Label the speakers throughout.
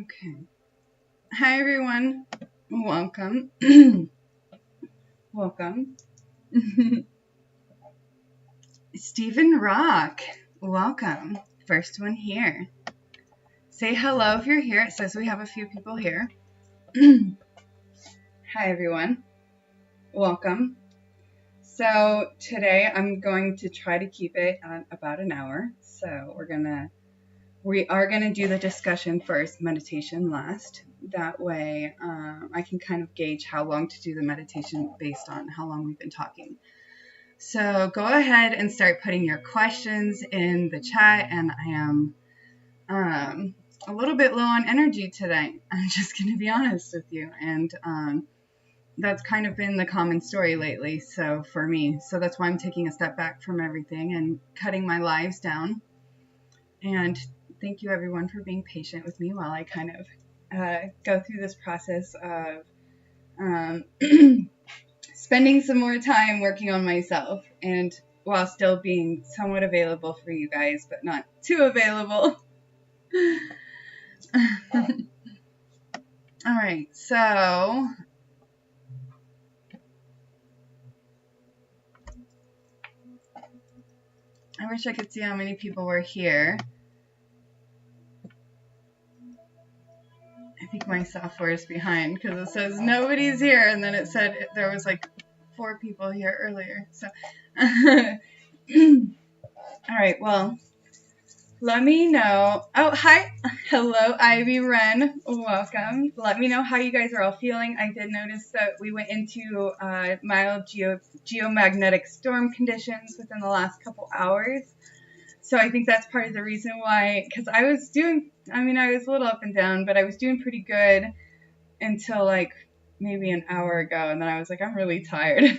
Speaker 1: Okay. Hi, everyone. Welcome. Welcome. Stephen Rock. Welcome. First one here. Say hello if you're here. It says we have a few people here. Hi, everyone. Welcome. So today I'm going to try to keep it at about an hour. So we are gonna do the discussion first, meditation last. That way I can kind of gauge how long to do the meditation based on how long we've been talking. So go ahead and start putting your questions in the chat, and I am a little bit low on energy today. I'm just gonna be honest with you, and that's kind of been the common story lately, so for me. So that's why I'm taking a step back from everything and cutting my lives down. And thank you everyone for being patient with me while I kind of go through this process of spending some more time working on myself, and while still being somewhat available for you guys, but not too available. All right, so I wish I could see how many people were here. I think my software is behind because it says nobody's here, and then it said there was like 4 people here earlier. So, all right, well, let me know. Oh, hi. Hello, Ivy Wren. Welcome. Let me know how you guys are all feeling. I did notice that we went into mild geomagnetic storm conditions within the last couple hours. So I think that's part of the reason why, because I was a little up and down, but I was doing pretty good until like maybe an hour ago. And then I was like, I'm really tired.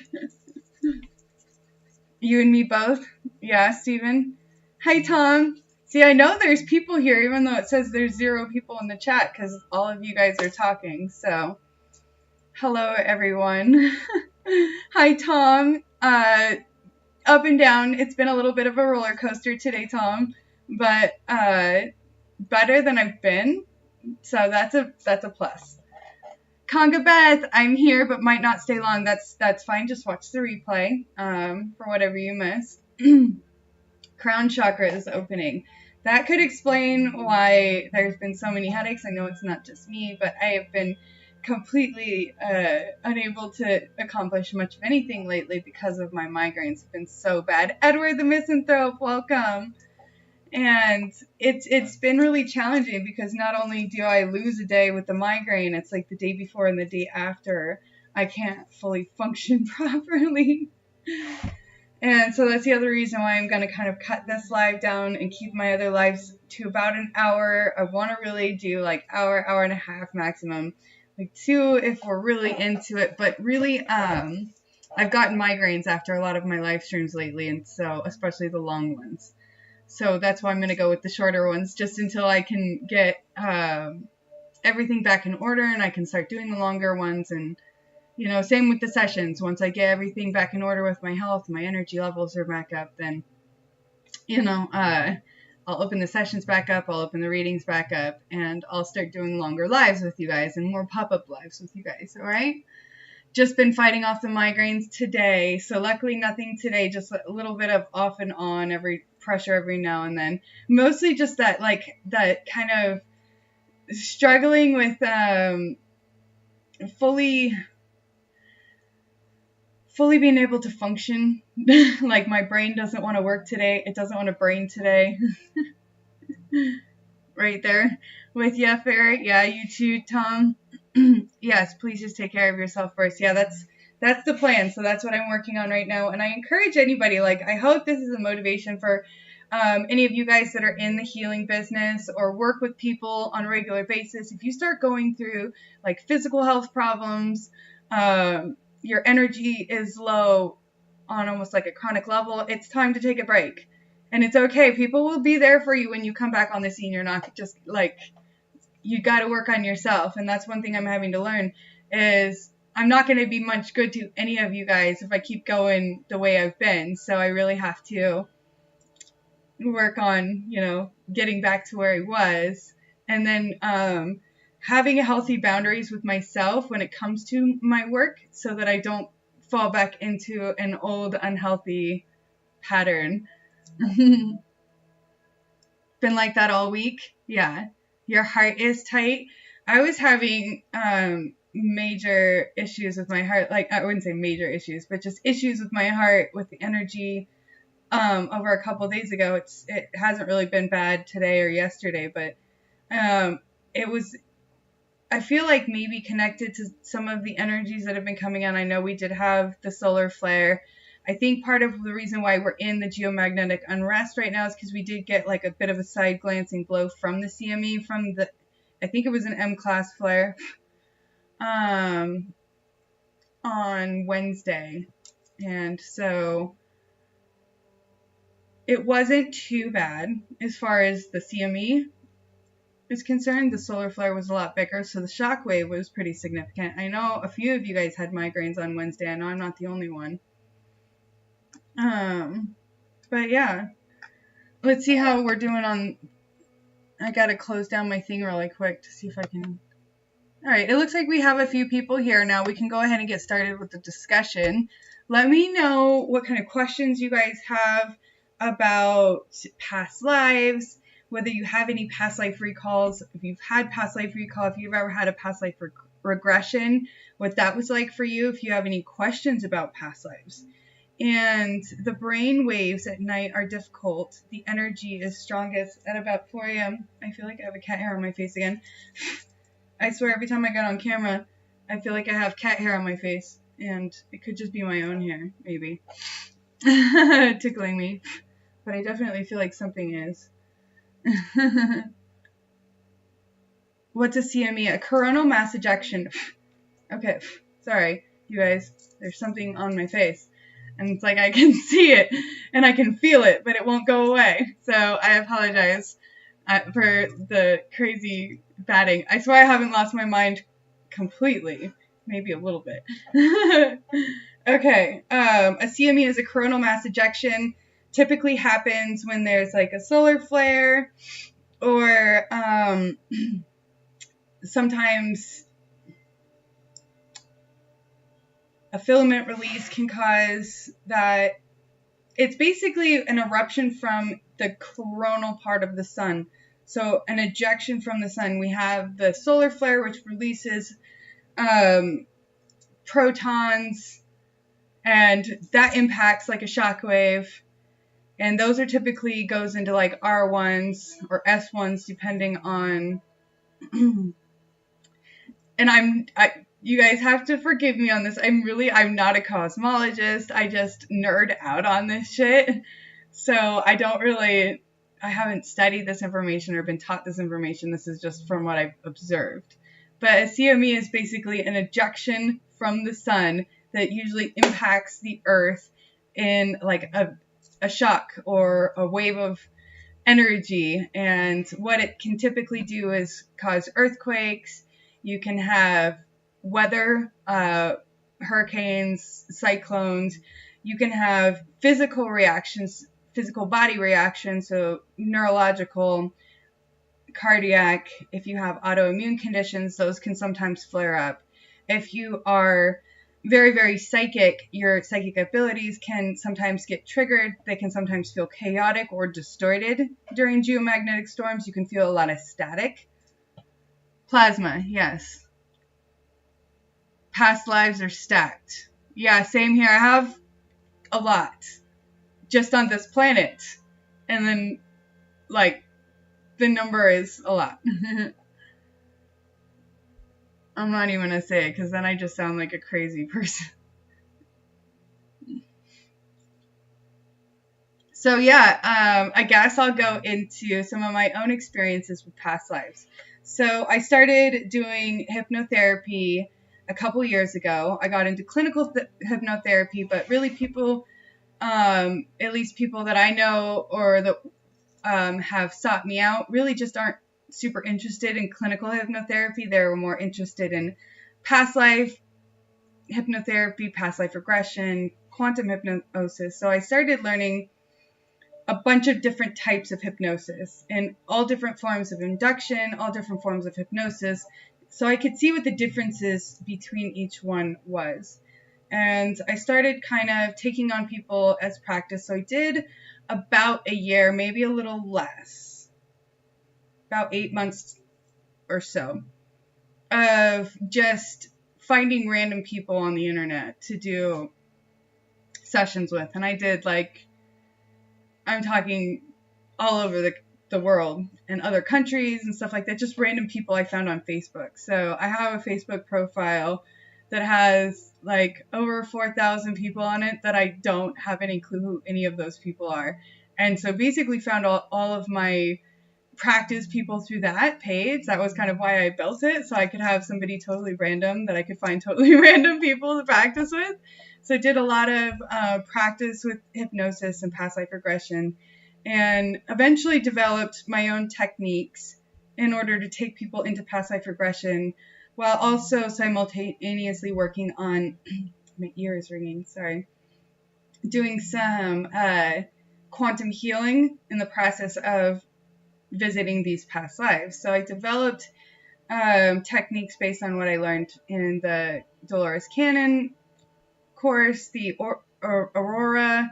Speaker 1: You and me both? Yeah, Steven? Hi, Tom. See, I know there's people here, even though it says there's 0 people in the chat, because all of you guys are talking. So, hello, everyone. Hi, Tom. Up and down. It's been a little bit of a roller coaster today, Tom, but better than I've been. So that's a plus. Conga Beth, I'm here, but might not stay long. That's fine. Just watch the replay for whatever you missed. Crown chakra is opening. That could explain why there's been so many headaches. I know it's not just me, but I have been completely unable to accomplish much of anything lately because of my migraines have been so bad. Edward the Misanthrope, welcome. And it's been really challenging because not only do I lose a day with the migraine, it's like the day before and the day after I can't fully function properly. And so that's the other reason why I'm going to kind of cut this live down and keep my other lives to about an hour. I want to really do like hour and a half maximum. Like 2 if we're really into it. But really, I've gotten migraines after a lot of my live streams lately, and so especially the long ones. So that's why I'm going to go with the shorter ones, just until I can get everything back in order and I can start doing the longer ones. And, you know, same with the sessions. Once I get everything back in order with my health, my energy levels are back up, then, you know, I'll open the sessions back up, I'll open the readings back up, and I'll start doing longer lives with you guys and more pop-up lives with you guys, all right? Just been fighting off the migraines today, so luckily nothing today, just a little bit of off and on, pressure every now and then. Mostly just that kind of struggling with fully being able to function. Like my brain doesn't want to work today. It doesn't want to brain today. Right there with you, Ferret. Yeah, you too, Tom. Yes, please just take care of yourself first. Yeah, that's the plan. So that's what I'm working on right now. And I encourage anybody, like, I hope this is a motivation for any of you guys that are in the healing business or work with people on a regular basis. If you start going through like physical health problems, your energy is low on almost like a chronic level, it's time to take a break. And it's okay. People will be there for you when you come back on the scene. You're not just like, you got to work on yourself. And that's one thing I'm having to learn is I'm not going to be much good to any of you guys if I keep going the way I've been. So I really have to work on, you know, getting back to where I was. And then having healthy boundaries with myself when it comes to my work so that I don't fall back into an old unhealthy pattern. Been like that all week? Yeah. Your heart is tight. I was having major issues with my heart. Like, I wouldn't say major issues, but just issues with my heart, with the energy over a couple days ago. It hasn't really been bad today or yesterday, but it was, I feel like maybe connected to some of the energies that have been coming on. I know we did have the solar flare. I think part of the reason why we're in the geomagnetic unrest right now is because we did get like a bit of a side glancing blow from the CME from the, I think it was an M-class flare on Wednesday. And so it wasn't too bad as far as the CME is concerned. The solar flare was a lot bigger, so the shockwave was pretty significant. I know a few of you guys had migraines on Wednesday. I know I'm not the only one. But yeah, let's see how we're doing on, I gotta close down my thing really quick to see if I can. All right, it looks like we have a few people here now. We can go ahead and get started with the discussion. Let me know what kind of questions you guys have about past lives, whether you have any past life recalls, if you've had past life recall, if you've ever had a past life regression, what that was like for you, if you have any questions about past lives. And the brain waves at night are difficult. The energy is strongest at about 4 a.m. I feel like I have a cat hair on my face again. I swear every time I get on camera, I feel like I have cat hair on my face. And it could just be my own hair, maybe. Tickling me. But I definitely feel like something is. What's a CME? A coronal mass ejection. Okay, sorry, you guys. There's something on my face. And it's like I can see it and I can feel it, but it won't go away. So I apologize for the crazy batting. I swear I haven't lost my mind completely. Maybe a little bit. Okay. A CME is a coronal mass ejection. Typically happens when there's like a solar flare or sometimes a filament release can cause that. It's basically an eruption from the coronal part of the sun. So an ejection from the sun. We have the solar flare, which releases protons, and that impacts like a shock wave. And those are typically goes into like R1s or S1s, depending on. And you guys have to forgive me on this. I'm not a cosmologist. I just nerd out on this shit. So I haven't studied this information or been taught this information. This is just from what I've observed. But a CME is basically an ejection from the sun that usually impacts the earth in like a shock or a wave of energy. And what it can typically do is cause earthquakes. You can have weather, hurricanes, cyclones. You can have physical reactions, physical body reactions, so neurological, cardiac. If you have autoimmune conditions, those can sometimes flare up. If you are very, very psychic, your psychic abilities can sometimes get triggered. They can sometimes feel chaotic or distorted during geomagnetic storms. You can feel a lot of static. Plasma, yes. Past lives are stacked. Yeah, same here. I have a lot just on this planet. And then, like, the number is a lot. I'm not even going to say it because then I just sound like a crazy person. So, yeah, I guess I'll go into some of my own experiences with past lives. So I started doing hypnotherapy a couple years ago. I got into clinical hypnotherapy, but really people, at least people that I know or that have sought me out, really just aren't super interested in clinical hypnotherapy. They're more interested in past life hypnotherapy, past life regression, quantum hypnosis. So I started learning a bunch of different types of hypnosis and all different forms of induction, all different forms of hypnosis, So I could see what the differences between each one was. And I started kind of taking on people as practice. So I did about a year, maybe a little less, about 8 months or so, of just finding random people on the internet to do sessions with. And I did, like, I'm talking all over the world and other countries and stuff like that, just random people I found on Facebook. So I have a Facebook profile that has like over 4,000 people on it that I don't have any clue who any of those people are. And so basically found all of my practice people through that page. That was kind of why I built it, so I could have somebody totally random that I could find totally random people to practice with. So I did a lot of practice with hypnosis and past life regression, and eventually developed my own techniques in order to take people into past life regression while also simultaneously working on, my ear is ringing, sorry, doing some quantum healing in the process of visiting these past lives. So I developed techniques based on what I learned in the Dolores Cannon course, the Aura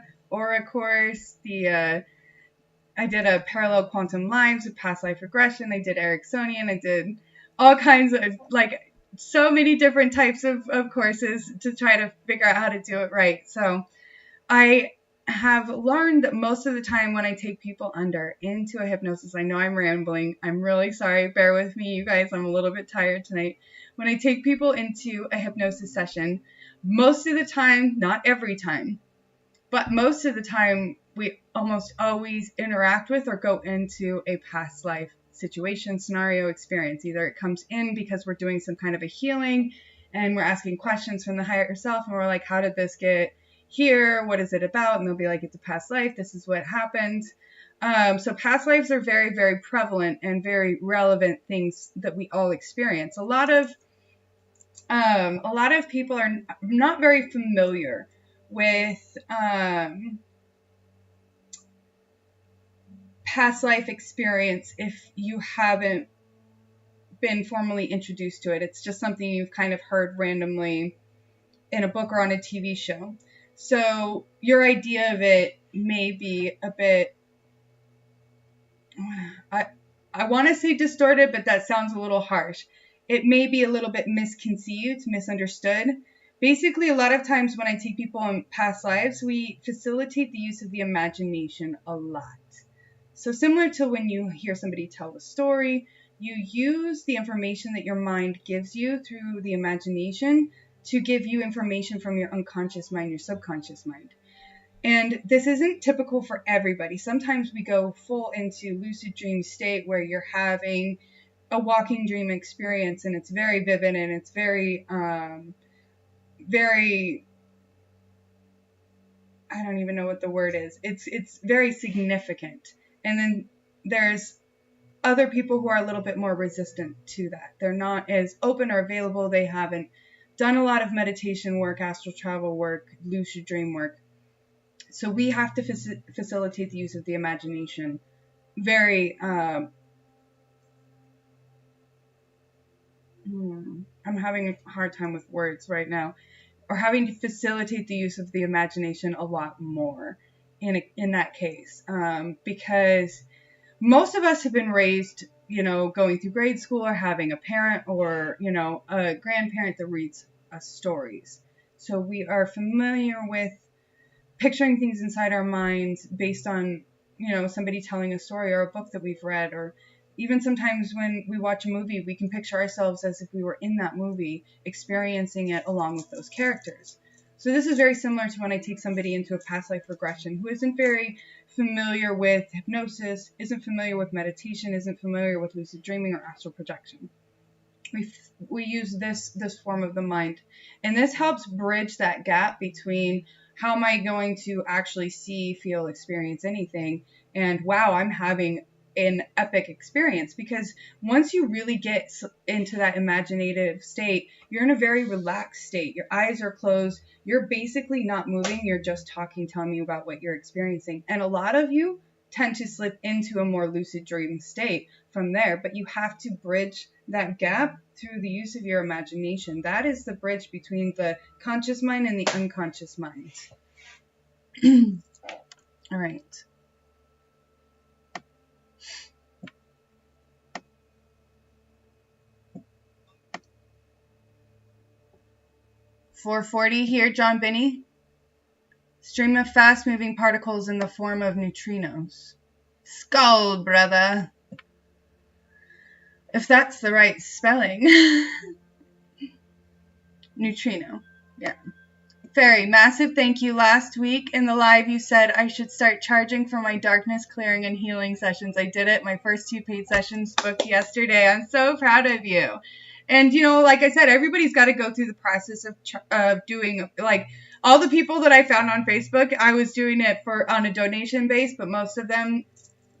Speaker 1: course, I did a parallel quantum lives with past life regression. I did Ericksonian. I did all kinds of, like, so many different types of courses to try to figure out how to do it right. So I have learned that most of the time when I take people into a hypnosis, I know I'm rambling. I'm really sorry. Bear with me, you guys. I'm a little bit tired tonight. When I take people into a hypnosis session, most of the time, not every time, but most of the time, we almost always interact with or go into a past life situation, scenario, experience. Either it comes in because we're doing some kind of a healing and we're asking questions from the higher self and we're like, how did this get here? What is it about? And they'll be like, it's a past life. This is what happened. So past lives are very, very prevalent and very relevant things that we all experience. A lot of people are not very familiar with past life experience if you haven't been formally introduced to it. It's just something you've kind of heard randomly in a book or on a TV show. So your idea of it may be a bit, I want to say distorted, but that sounds a little harsh. It may be a little bit misconceived, misunderstood. Basically, a lot of times when I take people in past lives, we facilitate the use of the imagination a lot. So similar to when you hear somebody tell the story, you use the information that your mind gives you through the imagination to give you information from your unconscious mind, your subconscious mind. And this isn't typical for everybody. Sometimes we go full into lucid dream state where you're having a walking dream experience and it's very vivid and it's very, very, I don't even know what the word is. It's very significant. And then there's other people who are a little bit more resistant to that. They're not as open or available. They haven't done a lot of meditation work, astral travel work, lucid dream work. So we have to facilitate the use of the imagination. Very, I'm having a hard time with words right now. Or having to facilitate the use of the imagination a lot more in that case. Because most of us have been raised, going through grade school or having a parent or, a grandparent that reads us stories. So we are familiar with picturing things inside our minds based on, somebody telling a story or a book that we've read, or even sometimes when we watch a movie, we can picture ourselves as if we were in that movie, experiencing it along with those characters. So this is very similar to when I take somebody into a past life regression who isn't very familiar with hypnosis, isn't familiar with meditation, isn't familiar with lucid dreaming or astral projection. We use this form of the mind. And this helps bridge that gap between how am I going to actually see, feel, experience anything, and wow, I'm having an epic experience. Because once you really get into that imaginative state, you're in a very relaxed state. Your eyes are closed. You're basically not moving. You're just talking, telling me about what you're experiencing. And a lot of you tend to slip into a more lucid dream state from there, but you have to bridge that gap through the use of your imagination. That is the bridge between the conscious mind and the unconscious mind. All right. $440 here, John Binney. Stream of fast-moving particles in the form of neutrinos. Skull, brother. If that's the right spelling. Neutrino. Yeah. Fairy, massive thank you. Last week in the live you said I should start charging for my darkness clearing and healing sessions. I did it. My first 2 paid sessions booked yesterday. I'm so proud of you. And, you know, like I said, everybody's got to go through the process of doing, like, all the people that I found on Facebook, I was doing it on a donation base, but most of them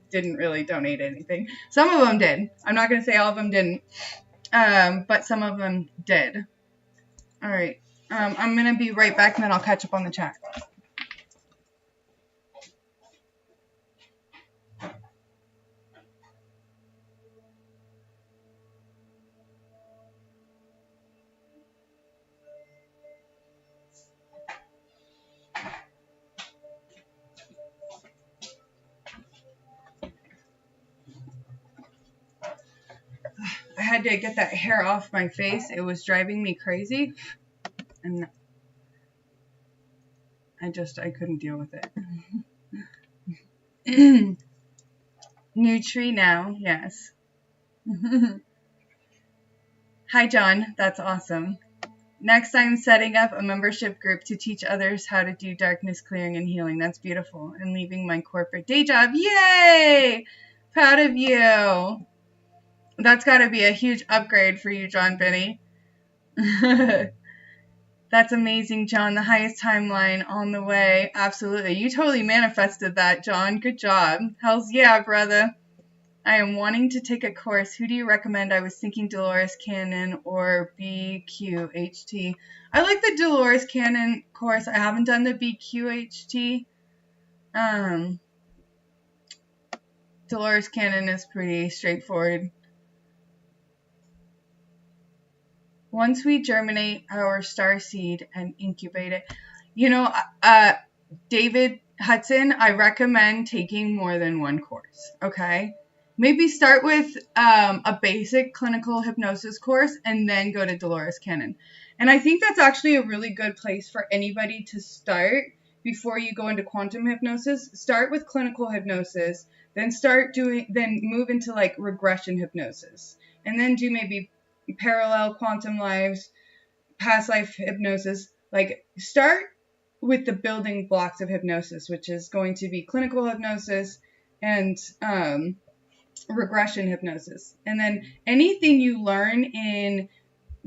Speaker 1: didn't really donate anything. Some of them did. I'm not going to say all of them didn't, but some of them did. All right. I'm going to be right back, and then I'll catch up on the chat. I had to get that hair off my face. It was driving me crazy. And I couldn't deal with it. Neutrino, yes. Hi, John. That's awesome. Next, I'm setting up a membership group to teach others how to do darkness clearing and healing. That's beautiful. And leaving my corporate day job. Yay! Proud of you. That's got to be a huge upgrade for you, John Binney. That's amazing, John. The highest timeline on the way. Absolutely. You totally manifested that, John. Good job. Hells yeah, brother. I am wanting to take a course. Who do you recommend? I was thinking Dolores Cannon or BQHT. I like the Dolores Cannon course. I haven't done the BQHT. Dolores Cannon is pretty straightforward. Once we germinate our star seed and incubate it, you know, David Hudson, I recommend taking more than one course, okay? Maybe start with a basic clinical hypnosis course and then go to Dolores Cannon. And I think that's actually a really good place for anybody to start before you go into quantum hypnosis. Start with clinical hypnosis, then move into like regression hypnosis, and then do maybe parallel quantum lives, past life hypnosis. Like, start with the building blocks of hypnosis, which is going to be clinical hypnosis and regression hypnosis. And then anything you learn in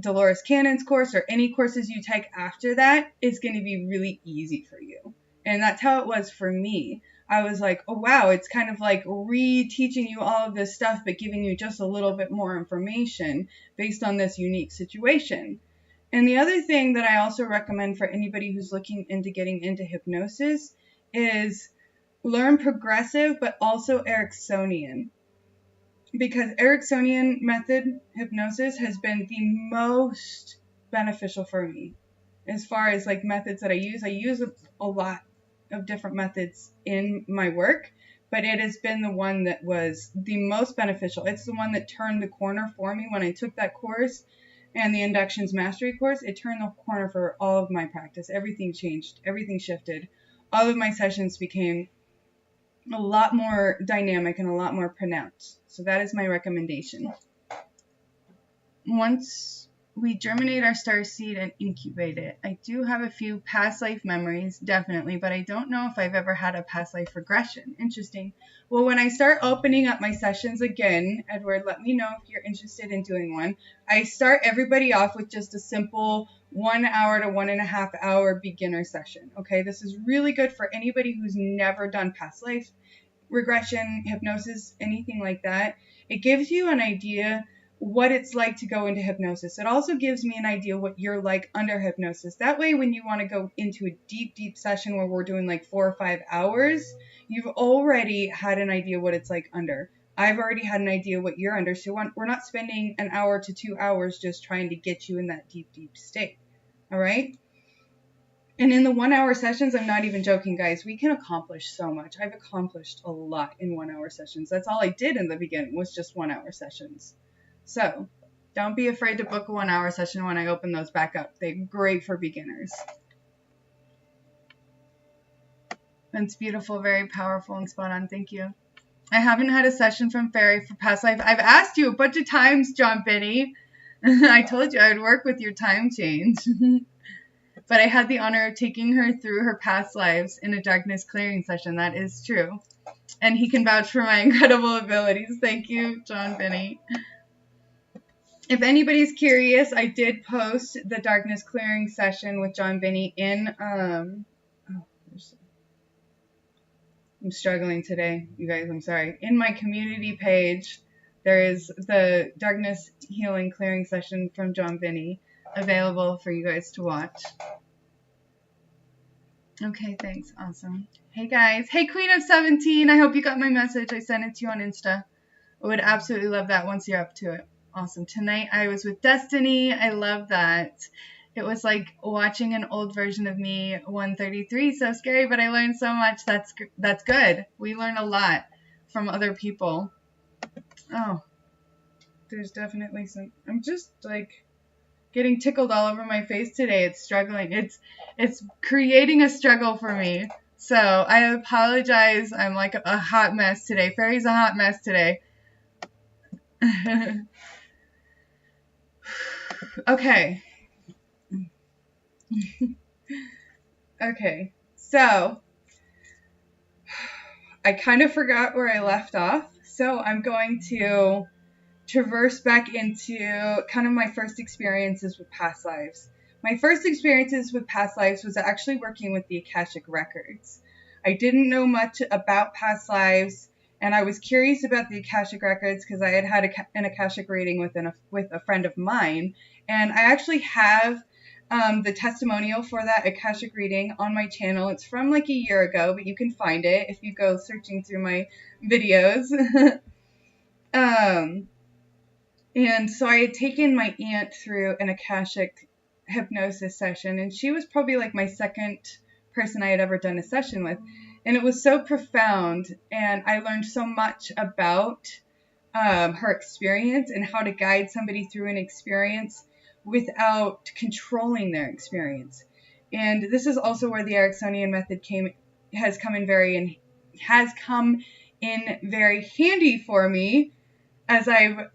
Speaker 1: Dolores Cannon's course or any courses you take after that is going to be really easy for you. And that's how it was for me. I was like, oh wow, it's kind of like re-teaching you all of this stuff, but giving you just a little bit more information based on this unique situation. And the other thing that I also recommend for anybody who's looking into getting into hypnosis is learn progressive, but also Ericksonian. Because Ericksonian method hypnosis has been the most beneficial for me. As far as like methods that I use a lot of different methods in my work, but it has been the one that was the most beneficial. It's the one that turned the corner for me when I took that course and the Inductions Mastery course. It turned the corner for all of my practice. Everything changed. Everything shifted. All of my sessions became a lot more dynamic and a lot more pronounced. So that is my recommendation. Once we germinate our star seed and incubate it. I do have a few past life memories, definitely, but I don't know if I've ever had a past life regression. Interesting. Well, when I start opening up my sessions again, Edward, let me know if you're interested in doing one. I start everybody off with just a simple 1 hour to 1.5 hour beginner session. Okay, this is really good for anybody who's never done past life regression, hypnosis, anything like that. It gives you an idea what it's like to go into hypnosis. It also gives me an idea what you're like under hypnosis. That way, when you want to go into a deep, deep session where we're doing like 4 or 5 hours, You've already had an idea what it's like under. I've already had an idea what you're under. So we're not spending an hour to 2 hours just trying to get you in that deep, deep state. All right? And in the 1 hour sessions, I'm not even joking, guys, we can accomplish so much. I've accomplished a lot in 1 hour sessions. That's all I did in the beginning was just 1 hour sessions. So don't be afraid to book a 1 hour session when I open those back up. They're great for beginners. That's beautiful, very powerful and spot on. Thank you. I haven't had a session from Fairy for past life. I've asked you a bunch of times, John Benny. I told you I would work with your time change. But I had the honor of taking her through her past lives in a darkness clearing session. That is true. And he can vouch for my incredible abilities. Thank you, John Benny. If anybody's curious, I did post the darkness clearing session with John Benny in... I'm struggling today, you guys. I'm sorry. In my community page, there is the darkness healing clearing session from John Benny available for you guys to watch. Okay, thanks. Awesome. Hey, guys. Hey, Queen of 17. I hope you got my message. I sent it to you on Insta. I would absolutely love that once you're up to it. Awesome. Tonight, I was with Destiny. I love that. It was like watching an old version of me, 133. So scary, but I learned so much. That's good. We learn a lot from other people. Oh, there's definitely some... I'm just like getting tickled all over my face today. It's struggling. It's creating a struggle for me. So I apologize. I'm like a hot mess today. Fairy's a hot mess today. Okay. Okay, so I kind of forgot where I left off, so I'm going to traverse back into kind of my first experiences with past lives. My first experiences with past lives was actually working with the Akashic Records. I didn't know much about past lives, and I was curious about the Akashic Records because I had an Akashic reading with a friend of mine, and I actually have the testimonial for that Akashic reading on my channel. It's from like a year ago, but you can find it if you go searching through my videos. And so I had taken my aunt through an Akashic hypnosis session, and she was probably like my second person I had ever done a session with. And it was so profound, and I learned so much about her experience and how to guide somebody through an experience without controlling their experience. And this is also where the Ericksonian method has come in very handy for me, as I've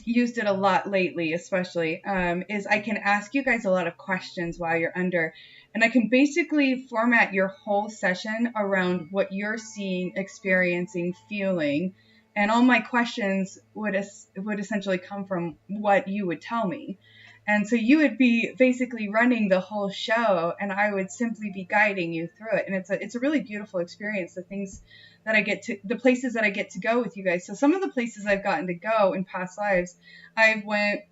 Speaker 1: used it a lot lately, especially, is I can ask you guys a lot of questions while you're under, and I can basically format your whole session around what you're seeing, experiencing, feeling. And all my questions would essentially come from what you would tell me. And so you would be basically running the whole show, and I would simply be guiding you through it. And it's a really beautiful experience, the places that I get to go with you guys. So some of the places I've gotten to go in past lives, I went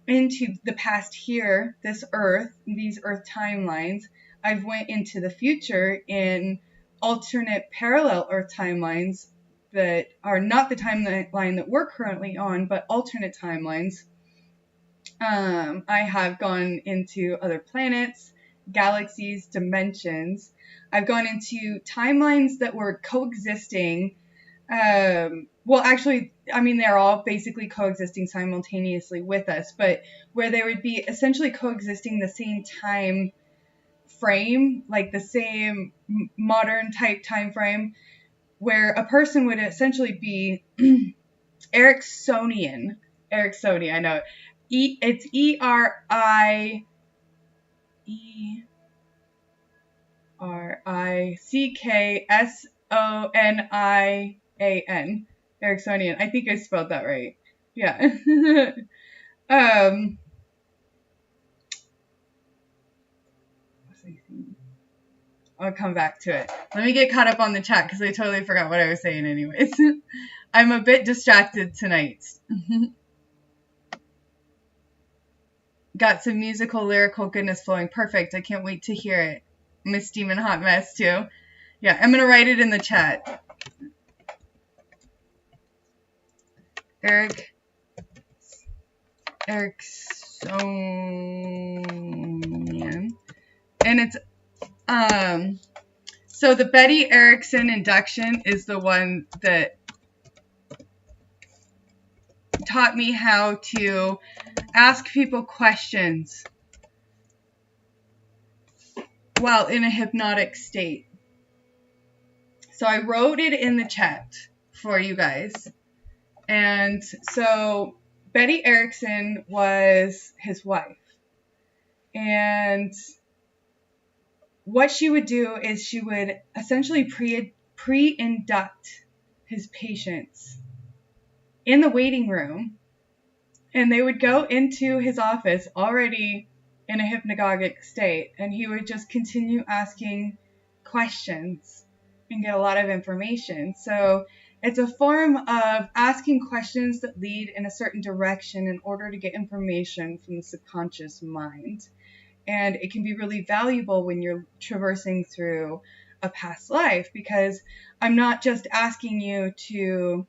Speaker 1: into the past here, this earth, these earth timelines. I've went into the future in alternate parallel earth timelines that are not the timeline that we're currently on, but alternate timelines. I have gone into other planets, galaxies, dimensions. I've gone into timelines that were coexisting. Well, actually, I mean, they're all basically coexisting simultaneously with us, but where they would be essentially coexisting the same time frame, like the same modern type time frame, where a person would essentially be Ericksonian. I know. It's Ericksonian. Ericksonian. I think I spelled that right. Yeah. I'll come back to it. Let me get caught up on the chat because I totally forgot what I was saying anyways. I'm a bit distracted tonight. Got some musical, lyrical goodness flowing. Perfect. I can't wait to hear it. Miss Steaming Hot Mess too. Yeah, I'm going to write it in the chat. Ericksonian. And it's, so the Betty Erickson induction is the one that taught me how to ask people questions while in a hypnotic state. So I wrote it in the chat for you guys. And so Betty Erickson was his wife. And what she would do is she would essentially pre-induct his patients in the waiting room. And they would go into his office already in a hypnagogic state. And he would just continue asking questions and get a lot of information. So it's a form of asking questions that lead in a certain direction in order to get information from the subconscious mind. And it can be really valuable when you're traversing through a past life, because I'm not just asking you to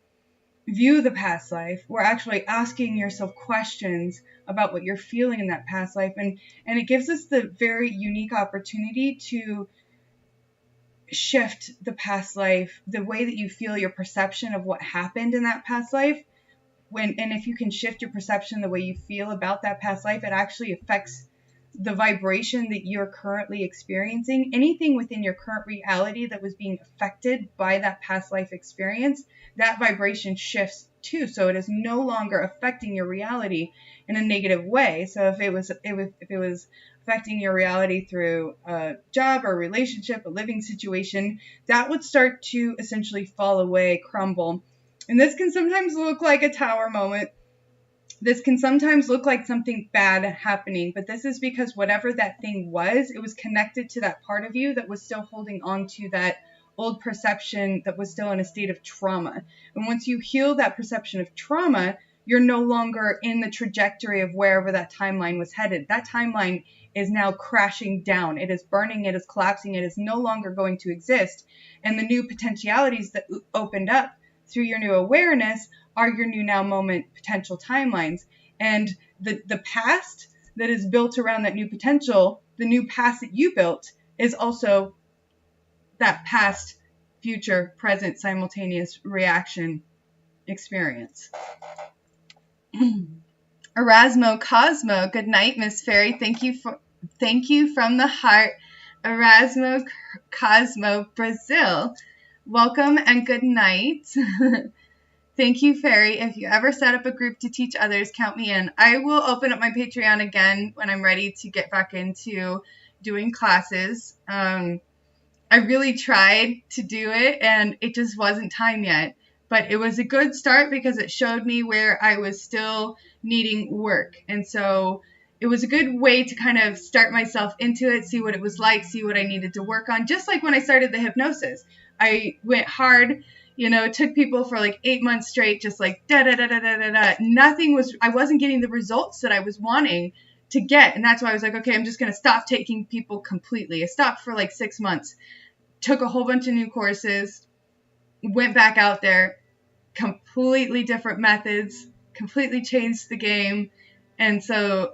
Speaker 1: view the past life. We're actually asking yourself questions about what you're feeling in that past life. And it gives us the very unique opportunity to shift the past life, the way that you feel, your perception of what happened in that past life. And if you can shift your perception, the way you feel about that past life, it actually affects the vibration that you're currently experiencing. Anything within your current reality that was being affected by that past life experience, that vibration shifts too. So it is no longer affecting your reality in a negative way. So if it was affecting your reality through a job or a relationship, a living situation, that would start to essentially fall away, crumble. And this can sometimes look like a tower moment. This can sometimes look like something bad happening, but this is because whatever that thing was, it was connected to that part of you that was still holding on to that old perception that was still in a state of trauma. And once you heal that perception of trauma, you're no longer in the trajectory of wherever that timeline was headed. That timeline is now crashing down. It is burning. It is collapsing. It is no longer going to exist. And the new potentialities that opened up through your new awareness are your new now moment potential timelines. And the past that is built around that new potential, the new past that you built, is also that past, future, present, simultaneous reaction experience. Erasmo Cosmo, good night, Miss Fairy. Thank you from the heart. Erasmo Cosmo, Brazil. Welcome and good night. Thank you, Fairy. If you ever set up a group to teach others, count me in. I will open up my Patreon again when I'm ready to get back into doing classes. I really tried to do it, and it just wasn't time yet. But it was a good start because it showed me where I was still needing work. And so it was a good way to kind of start myself into it, see what it was like, see what I needed to work on. Just like when I started the hypnosis, I went hard. You know, it took people for like 8 months straight, just like I wasn't getting the results that I was wanting to get. And that's why I was like, okay, I'm just going to stop taking people completely. I stopped for like 6 months, took a whole bunch of new courses, went back out there, completely different methods, completely changed the game. And so,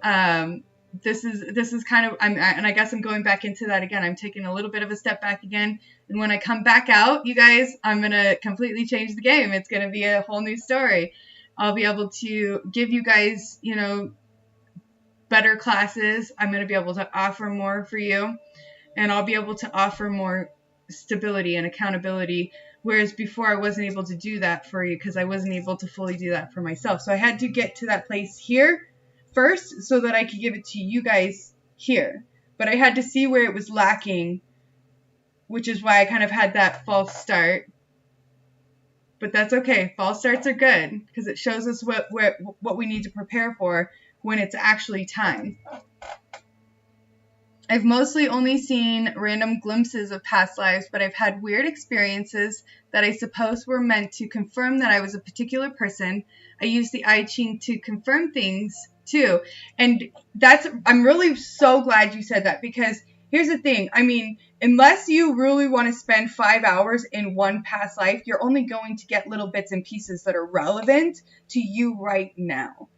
Speaker 1: this is kind of, and I guess I'm going back into that again. I'm taking a little bit of a step back again. And when I come back out, you guys, I'm going to completely change the game. It's going to be a whole new story. I'll be able to give you guys, you know, better classes. I'm going to be able to offer more for you, and I'll be able to offer more stability and accountability. Whereas before I wasn't able to do that for you because I wasn't able to fully do that for myself. So I had to get to that place here first so that I could give it to you guys here. But I had to see where it was lacking, which is why I kind of had that false start. But that's okay. False starts are good because it shows us what we need to prepare for when it's actually time. I've mostly only seen random glimpses of past lives, but I've had weird experiences that I suppose were meant to confirm that I was a particular person. I use the I Ching to confirm things too. And I'm really so glad you said that, because here's the thing. I mean, unless you really want to spend 5 hours in one past life, you're only going to get little bits and pieces that are relevant to you right now.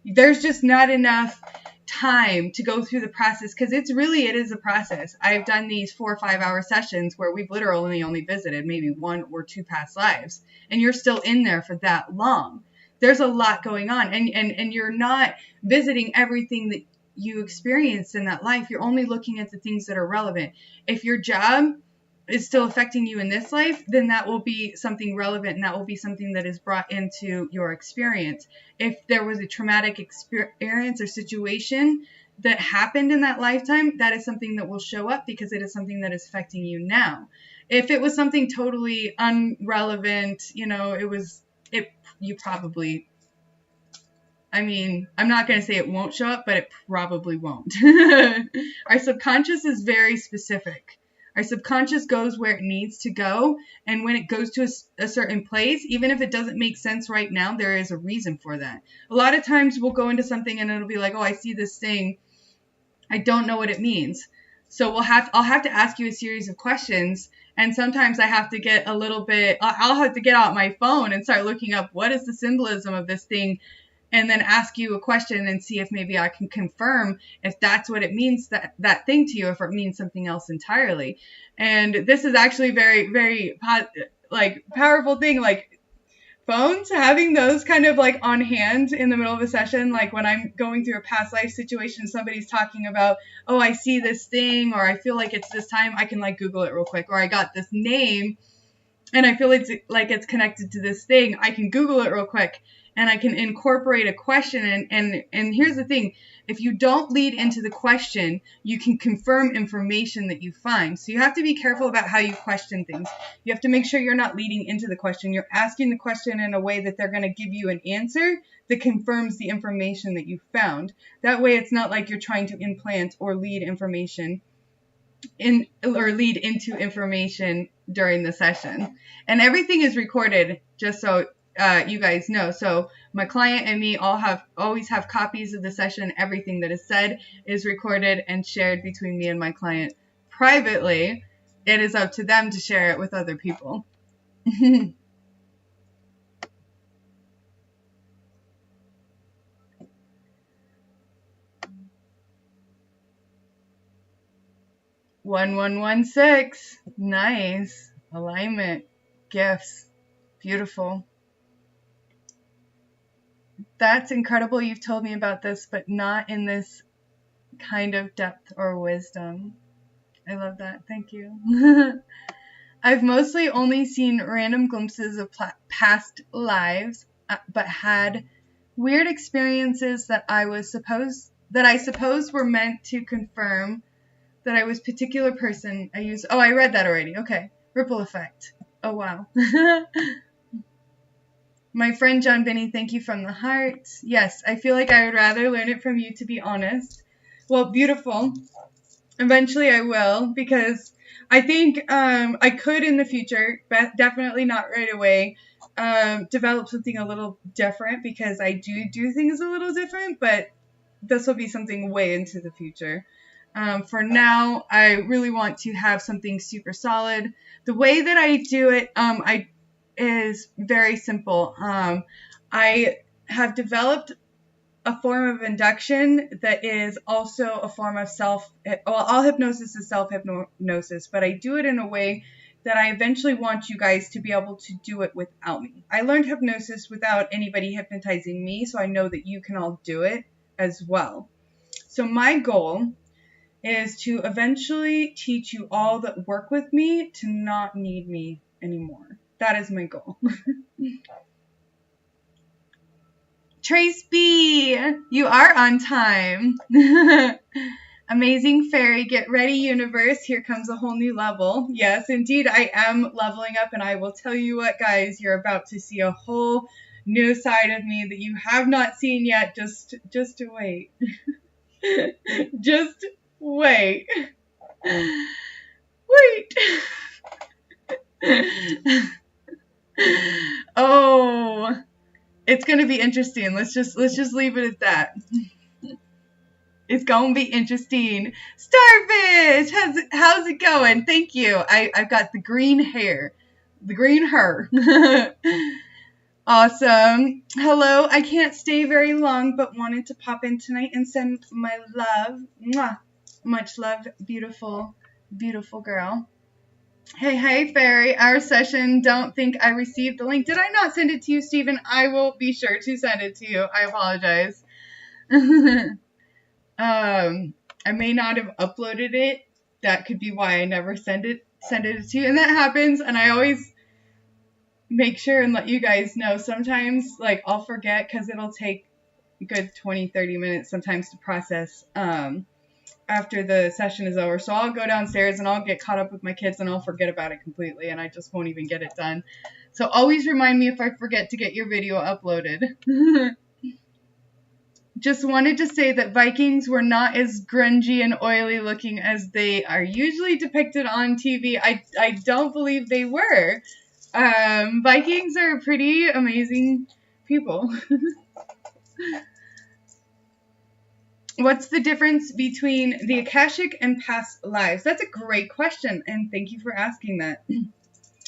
Speaker 1: There's just not enough time to go through the process, because it is a process. I've done these 4 or 5 hour sessions where we've literally only visited maybe 1 or 2 past lives, and you're still in there for that long. There's a lot going on, and you're not visiting everything that you experienced in that life. You're only looking at the things that are relevant. If your job is still affecting you in this life, then that will be something relevant, and that will be something that is brought into your experience. If there was a traumatic experience or situation that happened in that lifetime, that is something that will show up, because it is something that is affecting you now. If it was something totally unrelevant, you probably, I mean, I'm not going to say it won't show up, but it probably won't. Our subconscious is very specific. Our subconscious goes where it needs to go, and when it goes to a certain place, even if it doesn't make sense right now, there is a reason for that. A lot of times we'll go into something and it'll be like, oh, I see this thing, I don't know what it means. So I'll have to ask you a series of questions, and sometimes I have to get a little bit, I'll have to get out my phone and start looking up what is the symbolism of this thing, and then ask you a question and see if maybe I can confirm if that's what it means, that thing to you, if it means something else entirely. And this is actually very, very powerful thing. Like phones, having those kind of like on hand in the middle of a session, like when I'm going through a past life situation, somebody's talking about, oh, I see this thing, or I feel like it's this time, I can like Google it real quick, or I got this name and I feel it's connected to this thing. I can Google it real quick, and I can incorporate a question. And here's the thing. If you don't lead into the question, you can confirm information that you find. So you have to be careful about how you question things. You have to make sure you're not leading into the question. You're asking the question in a way that they're going to give you an answer that confirms the information that you found. That way it's not like you're trying to implant or lead information lead into information during the session. And everything is recorded, just so you guys know. So my client and me always have copies of the session. Everything that is said is recorded and shared between me and my client privately. It is up to them to share it with other people. 1116. Nice. Alignment. Gifts. Beautiful. That's incredible. You've told me about this, but not in this kind of depth or wisdom. I love that. Thank you. I've mostly only seen random glimpses of past lives, but had weird experiences that I suppose were meant to confirm that I was a particular person. I read that already. Okay. Ripple effect. Oh, wow. My friend John Binney, thank you from the heart. Yes, I feel like I would rather learn it from you, to be honest. Well, beautiful. Eventually I will, because I think I could in the future, but definitely not right away, develop something a little different, because I do things a little different, but this will be something way into the future. For now, I really want to have something super solid. The way that I do it is very simple. I have developed a form of induction that is also a form of all hypnosis is self-hypnosis, but I do it in a way that I eventually want you guys to be able to do it without me. I learned hypnosis without anybody hypnotizing me, so I know that you can all do it as well. So my goal is to eventually teach you all that work with me to not need me anymore. That is my goal. Trace B, you are on time. Amazing fairy, get ready universe, here comes a whole new level. Yes, indeed, I am leveling up, and I will tell you what, guys, you're about to see a whole new side of me that you have not seen yet. Just wait. Just wait. Wait. Oh, it's going to be interesting. Let's just leave it at that. It's gonna be interesting. Starfish, how's it going? Thank you. I've got the green hair. The green hair. Awesome. Hello. I can't stay very long, but wanted to pop in tonight and send my love. Mwah. Much love, beautiful, beautiful girl. Hey, Fairy. Our session. Don't think I received the link. Did I not send it to you, Stephen? I will be sure to send it to you. I apologize. I may not have uploaded it. That could be why I never send it to you. And that happens, and I always make sure and let you guys know. Sometimes, like, I'll forget because it'll take a good 20-30 minutes sometimes to process after the session is over. So I'll go downstairs and I'll get caught up with my kids and I'll forget about it completely and I just won't even get it done. So always remind me if I forget to get your video uploaded. Just wanted to say that Vikings were not as grungy and oily looking as they are usually depicted on TV. I don't believe they were. Vikings are pretty amazing people. What's the difference between the Akashic and past lives? That's a great question, and thank you for asking that.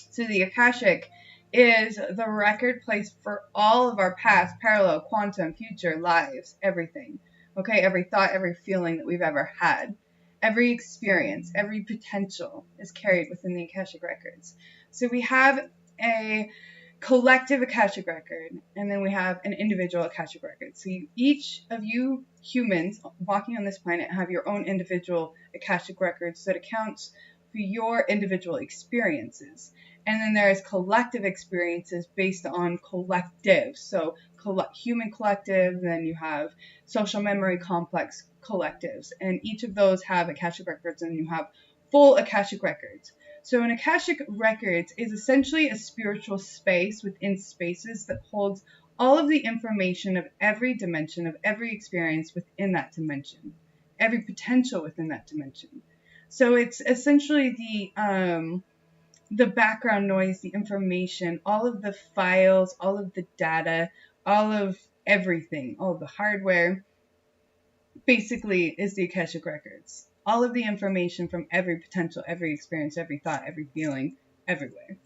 Speaker 1: So the Akashic is the record place for all of our past, parallel, quantum, future lives, everything. Okay, every thought, every feeling that we've ever had, every experience, every potential is carried within the Akashic records. So we have a collective Akashic record, and then we have an individual Akashic record. So each of you humans walking on this planet have your own individual Akashic records that accounts for your individual experiences. And then there's collective experiences based on collectives. So human collective, then you have social memory complex collectives. And each of those have Akashic records, and you have full Akashic records. So an Akashic records is essentially a spiritual space within spaces that holds all of the information of every dimension, of every experience within that dimension, every potential within that dimension. So it's essentially the background noise, the information, all of the files, all of the data, all of everything, all of the hardware, basically is the Akashic records. All of the information from every potential, every experience, every thought, every feeling, everywhere.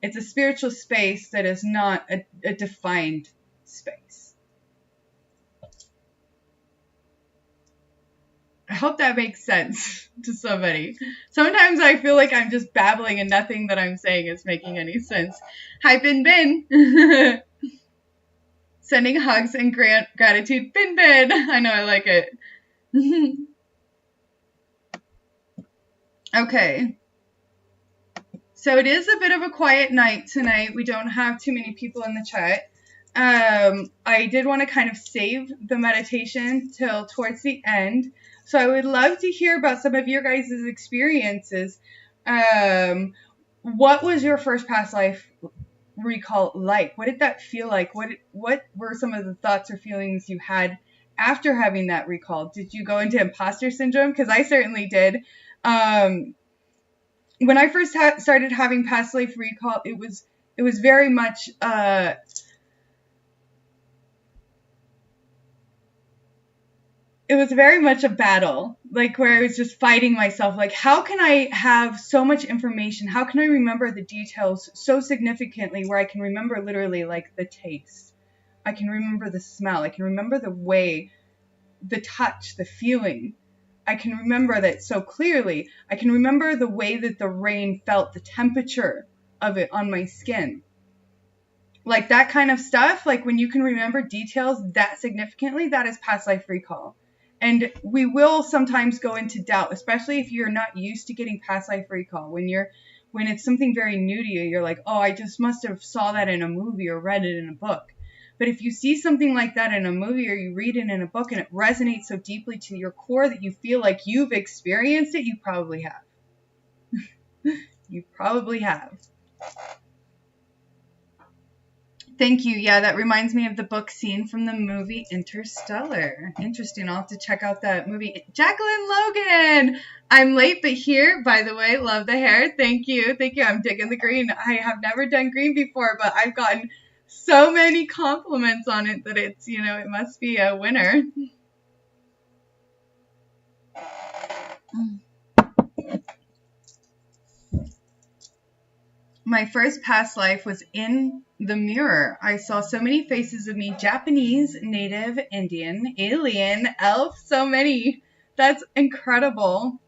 Speaker 1: It's a spiritual space that is not a defined space. I hope that makes sense to somebody. Sometimes I feel like I'm just babbling and nothing that I'm saying is making any sense. Hi, Bin. Sending hugs and gratitude. Bin. I know, I like it. Okay. So it is a bit of a quiet night tonight. We don't have too many people in the chat. I did want to kind of save the meditation till towards the end. So I would love to hear about some of your guys' experiences. What was your first past life recall like? What did that feel like? What were some of the thoughts or feelings you had after having that recall? Did you go into imposter syndrome? Because I certainly did. When I first started having past life recall, it was very much it was very much a battle, like where I was just fighting myself. Like, how can I have so much information? How can I remember the details so significantly where I can remember literally like the taste? I can remember the smell. I can remember the way, the touch, the feeling. I can remember that so clearly. I can remember the way that the rain felt, the temperature of it on my skin. Like that kind of stuff, like when you can remember details that significantly, that is past life recall. And we will sometimes go into doubt, especially if you're not used to getting past life recall. When it's something very new to you, you're like, oh, I just must have saw that in a movie or read it in a book. But if you see something like that in a movie or you read it in a book and it resonates so deeply to your core that you feel like you've experienced it, you probably have. You probably have. Thank you. Yeah, that reminds me of the book scene from the movie Interstellar. Interesting. I'll have to check out that movie. Jacqueline Logan! I'm late, but here, by the way, love the hair. Thank you. Thank you. I'm digging the green. I have never done green before, but I've gotten so many compliments on it that it's, it must be a winner. My first past life was in the mirror. I saw so many faces of me: Japanese, Native, Indian, alien, elf, so many. That's incredible.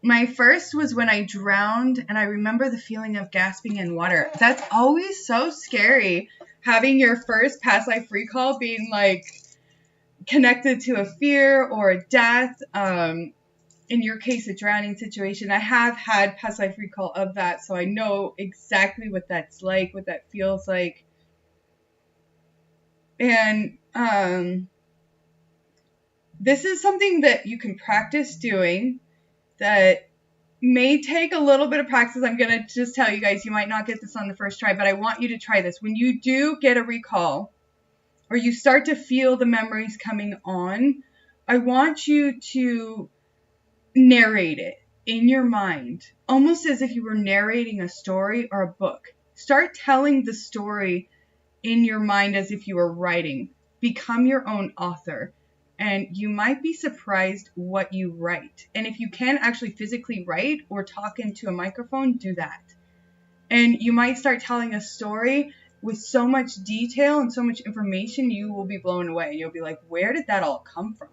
Speaker 1: My first was when I drowned, and I remember the feeling of gasping in water. That's always so scary, having your first past life recall being like connected to a fear or a death. In your case, a drowning situation. I have had past life recall of that, so I know exactly what that's like, what that feels like. And this is something that you can practice doing that may take a little bit of practice. I'm going to just tell you guys, you might not get this on the first try, but I want you to try this. When you do get a recall, or you start to feel the memories coming on, I want you to narrate it in your mind, almost as if you were narrating a story or a book. Start telling the story in your mind as if you were writing. Become your own author. And you might be surprised what you write. And if you can actually physically write or talk into a microphone, do that. And you might start telling a story with so much detail and so much information, you will be blown away. You'll be like, where did that all come from?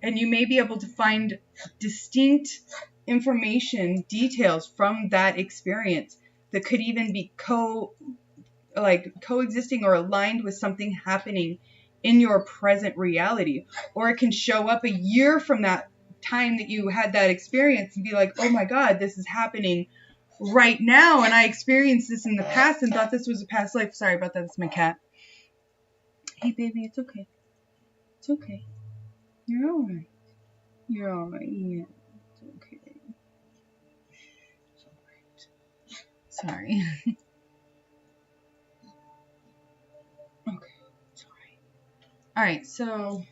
Speaker 1: And you may be able to find distinct information, details from that experience that could even be coexisting or aligned with something happening in your present reality. Or it can show up a year from that time that you had that experience and be like, oh my God, this is happening right now. And I experienced this in the past and thought this was a past life. Sorry about that. That's my cat. Hey, baby, it's okay. It's okay. You're all right. You're all right. Yeah, it's okay. It's all right. Sorry. Okay, it's all right. All right, so,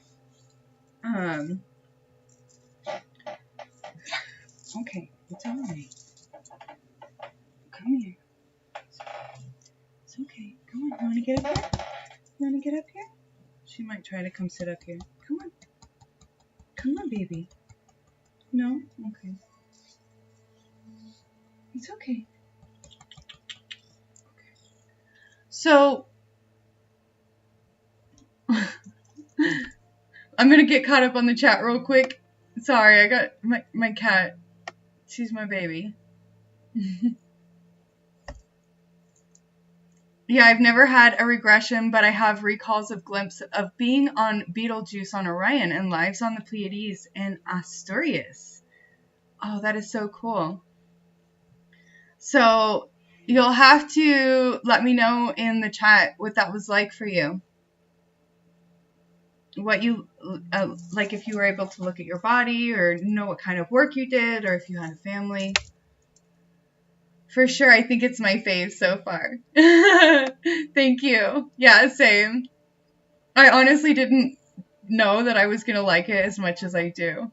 Speaker 1: okay, it's all right. Come here. It's okay. Come on. You want to get up here? You want to get up here? She might try to come sit up here. Come on. Come on, baby. No? Okay. It's okay. So, I'm going to get caught up on the chat real quick. Sorry, I got my cat. She's my baby. Yeah, I've never had a regression, but I have recalls of glimpses of being on Betelgeuse on Orion and lives on the Pleiades in Asturias. Oh, that is so cool. So you'll have to let me know in the chat what that was like for you. What you, like if you were able to look at your body or know what kind of work you did or if you had a family. For sure, I think it's my fave so far. Thank you. Yeah, same. I honestly didn't know that I was going to like it as much as I do.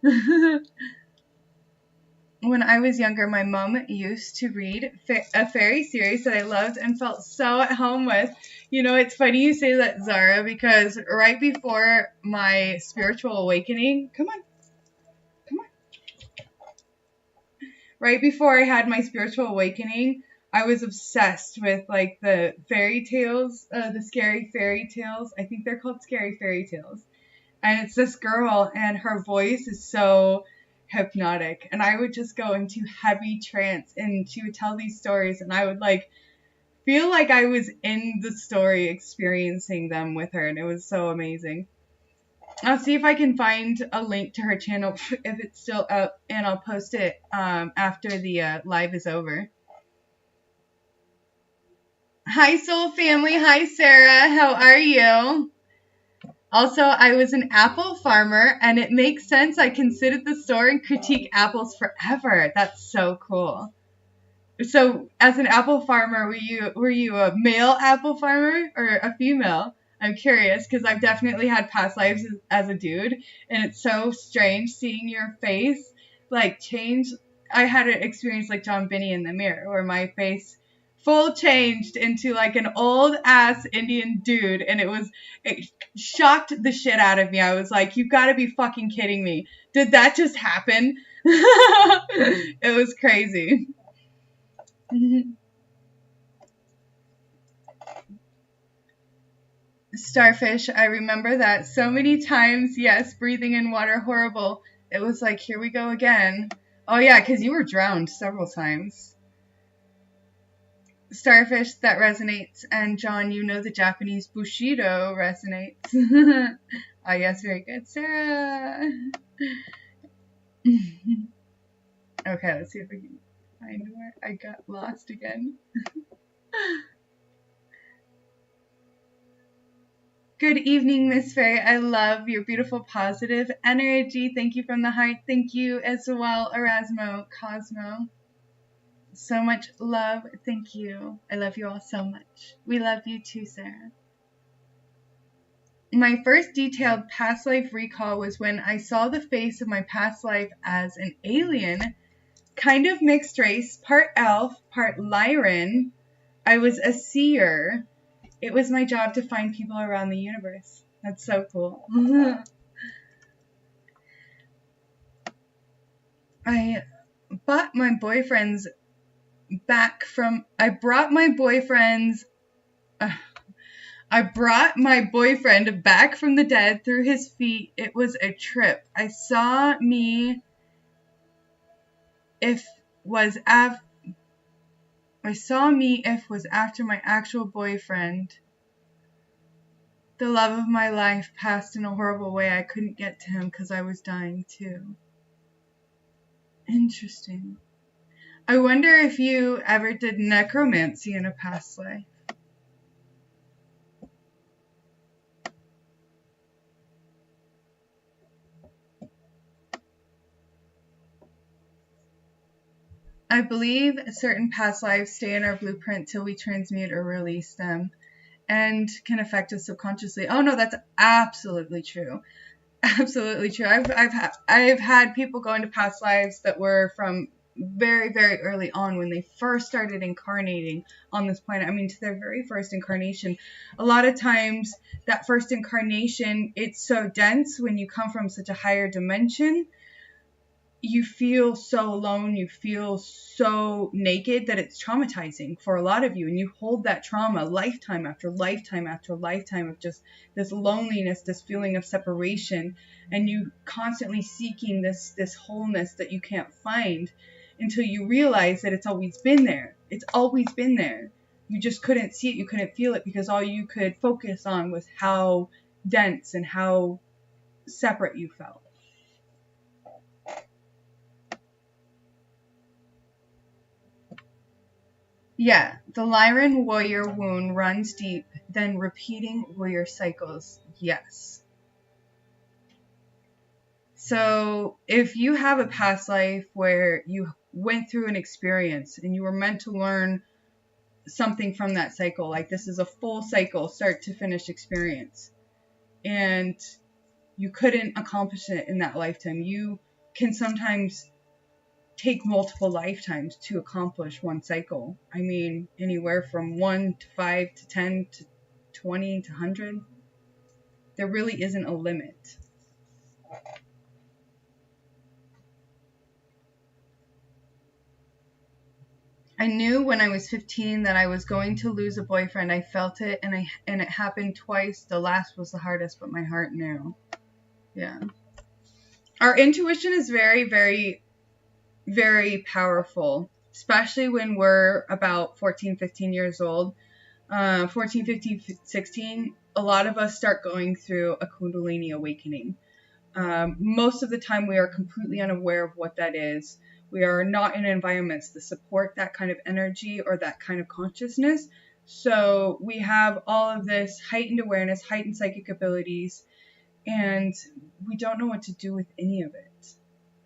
Speaker 1: When I was younger, my mom used to read a fairy series that I loved and felt so at home with. You know, it's funny you say that, Zara, because right before my spiritual awakening, come on. Right before I had my spiritual awakening, I was obsessed with like the fairy tales, the scary fairy tales. I think they're called scary fairy tales. And it's this girl and her voice is so hypnotic. And I would just go into heavy trance and she would tell these stories and I would like feel like I was in the story experiencing them with her. And it was so amazing. I'll see if I can find a link to her channel if it's still up, and I'll post it after the live is over. Hi, Soul Family. Hi, Sarah. How are you? Also, I was an apple farmer, and it makes sense. I can sit at the store and critique apples forever. That's so cool. So, as an apple farmer, were you a male apple farmer or a female? I'm curious because I've definitely had past lives as a dude, and it's so strange seeing your face like change. I had an experience like John Binney in the mirror where my face full changed into like an old ass Indian dude, and it shocked the shit out of me. I was like, you gotta be fucking kidding me. Did that just happen? It was crazy. Starfish, I remember that so many times. Yes, breathing in water, horrible. It was like, here we go again. Oh yeah, because you were drowned several times. Starfish, that resonates. And John, you know the Japanese Bushido resonates. Ah, yes, very good, Sarah. Okay, let's see if we can find where I got lost again. Good evening, Miss Faye. I love your beautiful positive energy. Thank you from the heart. Thank you as well, Erasmo, Cosmo. So much love. Thank you. I love you all so much. We love you too, Sarah. My first detailed past life recall was when I saw the face of my past life as an alien, kind of mixed race, part elf, part Lyran. I was a seer. It was my job to find people around the universe. That's so cool. I brought my boyfriend back from the dead through his feet. It was a trip. I saw me if was after my actual boyfriend. The love of my life passed in a horrible way. I couldn't get to him because I was dying too. Interesting. I wonder if you ever did necromancy in a past life. I believe certain past lives stay in our blueprint till we transmute or release them and can affect us subconsciously. Oh no, that's absolutely true. Absolutely true. I've had people go into past lives that were from very, very early on when they first started incarnating on this planet. I mean, to their very first incarnation. A lot of times that first incarnation, it's so dense when you come from such a higher dimension. You feel so alone, you feel so naked that it's traumatizing for a lot of you. And you hold that trauma lifetime after lifetime after lifetime of just this loneliness, this feeling of separation. And you constantly seeking this wholeness that you can't find until you realize that it's always been there. It's always been there. You just couldn't see it, you couldn't feel it because all you could focus on was how dense and how separate you felt. Yeah, the Lyran warrior wound runs deep, then repeating warrior cycles. Yes. So if you have a past life where you went through an experience and you were meant to learn something from that cycle, like this is a full cycle, start to finish experience, and you couldn't accomplish it in that lifetime, you can sometimes take multiple lifetimes to accomplish one cycle. I mean, anywhere from 1 to 5 to 10 to 20 to 100. There really isn't a limit. I knew when I was 15 that I was going to lose a boyfriend. I felt it, and it happened twice. The last was the hardest, but my heart knew. Yeah. Our intuition is very, very, very powerful, especially when we're about 14, 15 years old. 14, 15, 16, a lot of us start going through a Kundalini awakening. Most of the time we are completely unaware of what that is. We are not in environments that support that kind of energy or that kind of consciousness. So we have all of this heightened awareness, heightened psychic abilities, and we don't know what to do with any of it.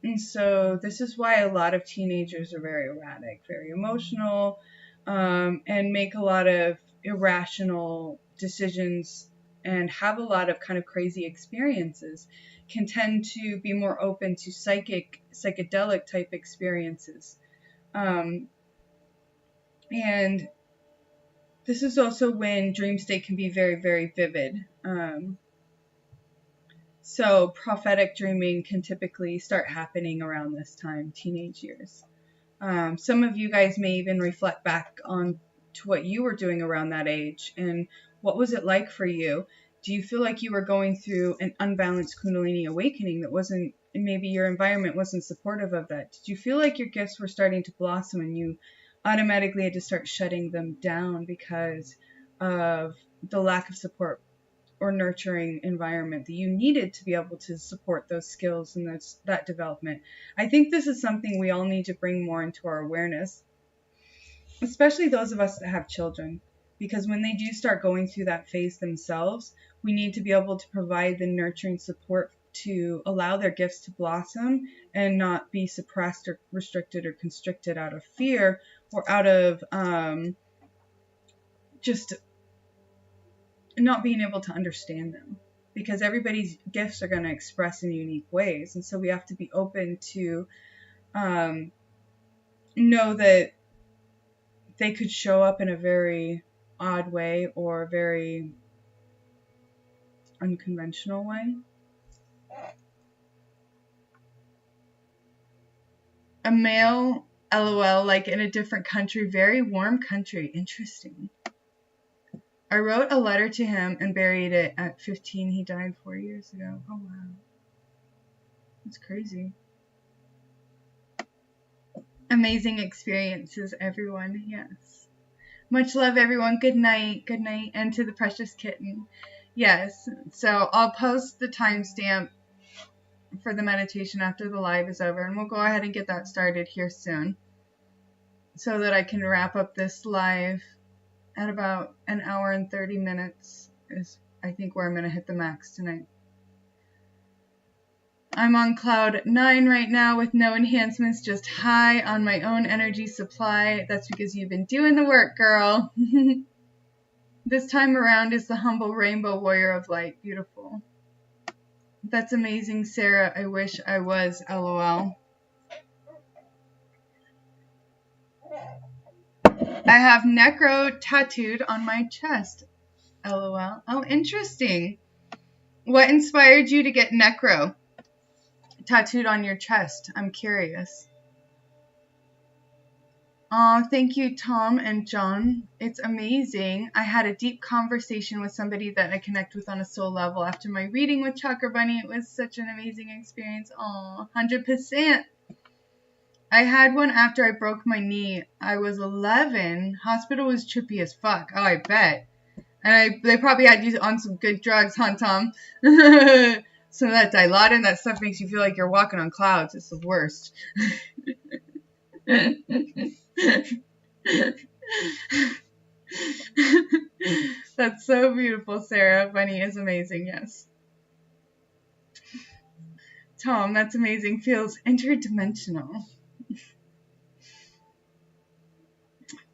Speaker 1: And so this is why a lot of teenagers are very erratic, very emotional, and make a lot of irrational decisions and have a lot of kind of crazy experiences, can tend to be more open to psychedelic type experiences. And This is also when dream state can be very, very vivid. So prophetic dreaming can typically start happening around this time, teenage years. Some of you guys may even reflect back on to what you were doing around that age and what was it like for you? Do you feel like you were going through an unbalanced Kundalini awakening that wasn't, maybe your environment wasn't supportive of that? Did you feel like your gifts were starting to blossom and you automatically had to start shutting them down because of the lack of support or nurturing environment that you needed to be able to support those skills and that development? I think this is something we all need to bring more into our awareness, especially those of us that have children, because when they do start going through that phase themselves, we need to be able to provide the nurturing support to allow their gifts to blossom and not be suppressed or restricted or constricted out of fear or out of just not being able to understand them, because everybody's gifts are going to express in unique ways. And so we have to be open to know that they could show up in a very odd way or a very unconventional way. A male, LOL, like in a different country, very warm country. Interesting. I wrote a letter to him and buried it at 15. He died 4 years ago. Oh, wow. That's crazy. Amazing experiences, everyone. Yes. Much love, everyone. Good night. Good night. And to the precious kitten. Yes. So I'll post the timestamp for the meditation after the live is over. And we'll go ahead and get that started here soon, so that I can wrap up this live at about an hour and 30 minutes is, I think, where I'm going to hit the max tonight. I'm on cloud 9 right now with no enhancements, just high on my own energy supply. That's because you've been doing the work, girl. This time around is the humble rainbow warrior of light. Beautiful. That's amazing, Sarah. I wish I was, LOL. I have necro tattooed on my chest. LOL. Oh, interesting. What inspired you to get necro tattooed on your chest? I'm curious. Oh, thank you, Tom and John. It's amazing. I had a deep conversation with somebody that I connect with on a soul level after my reading with Chakra Bunny. It was such an amazing experience. Oh, 100%. I had one after I broke my knee. I was 11. Hospital was trippy as fuck. Oh, I bet. And they probably had you on some good drugs, huh, Tom? Some of that Dilaudid, that stuff makes you feel like you're walking on clouds. It's the worst. That's so beautiful, Sarah. Bunny is amazing, yes. Tom, that's amazing. Feels interdimensional.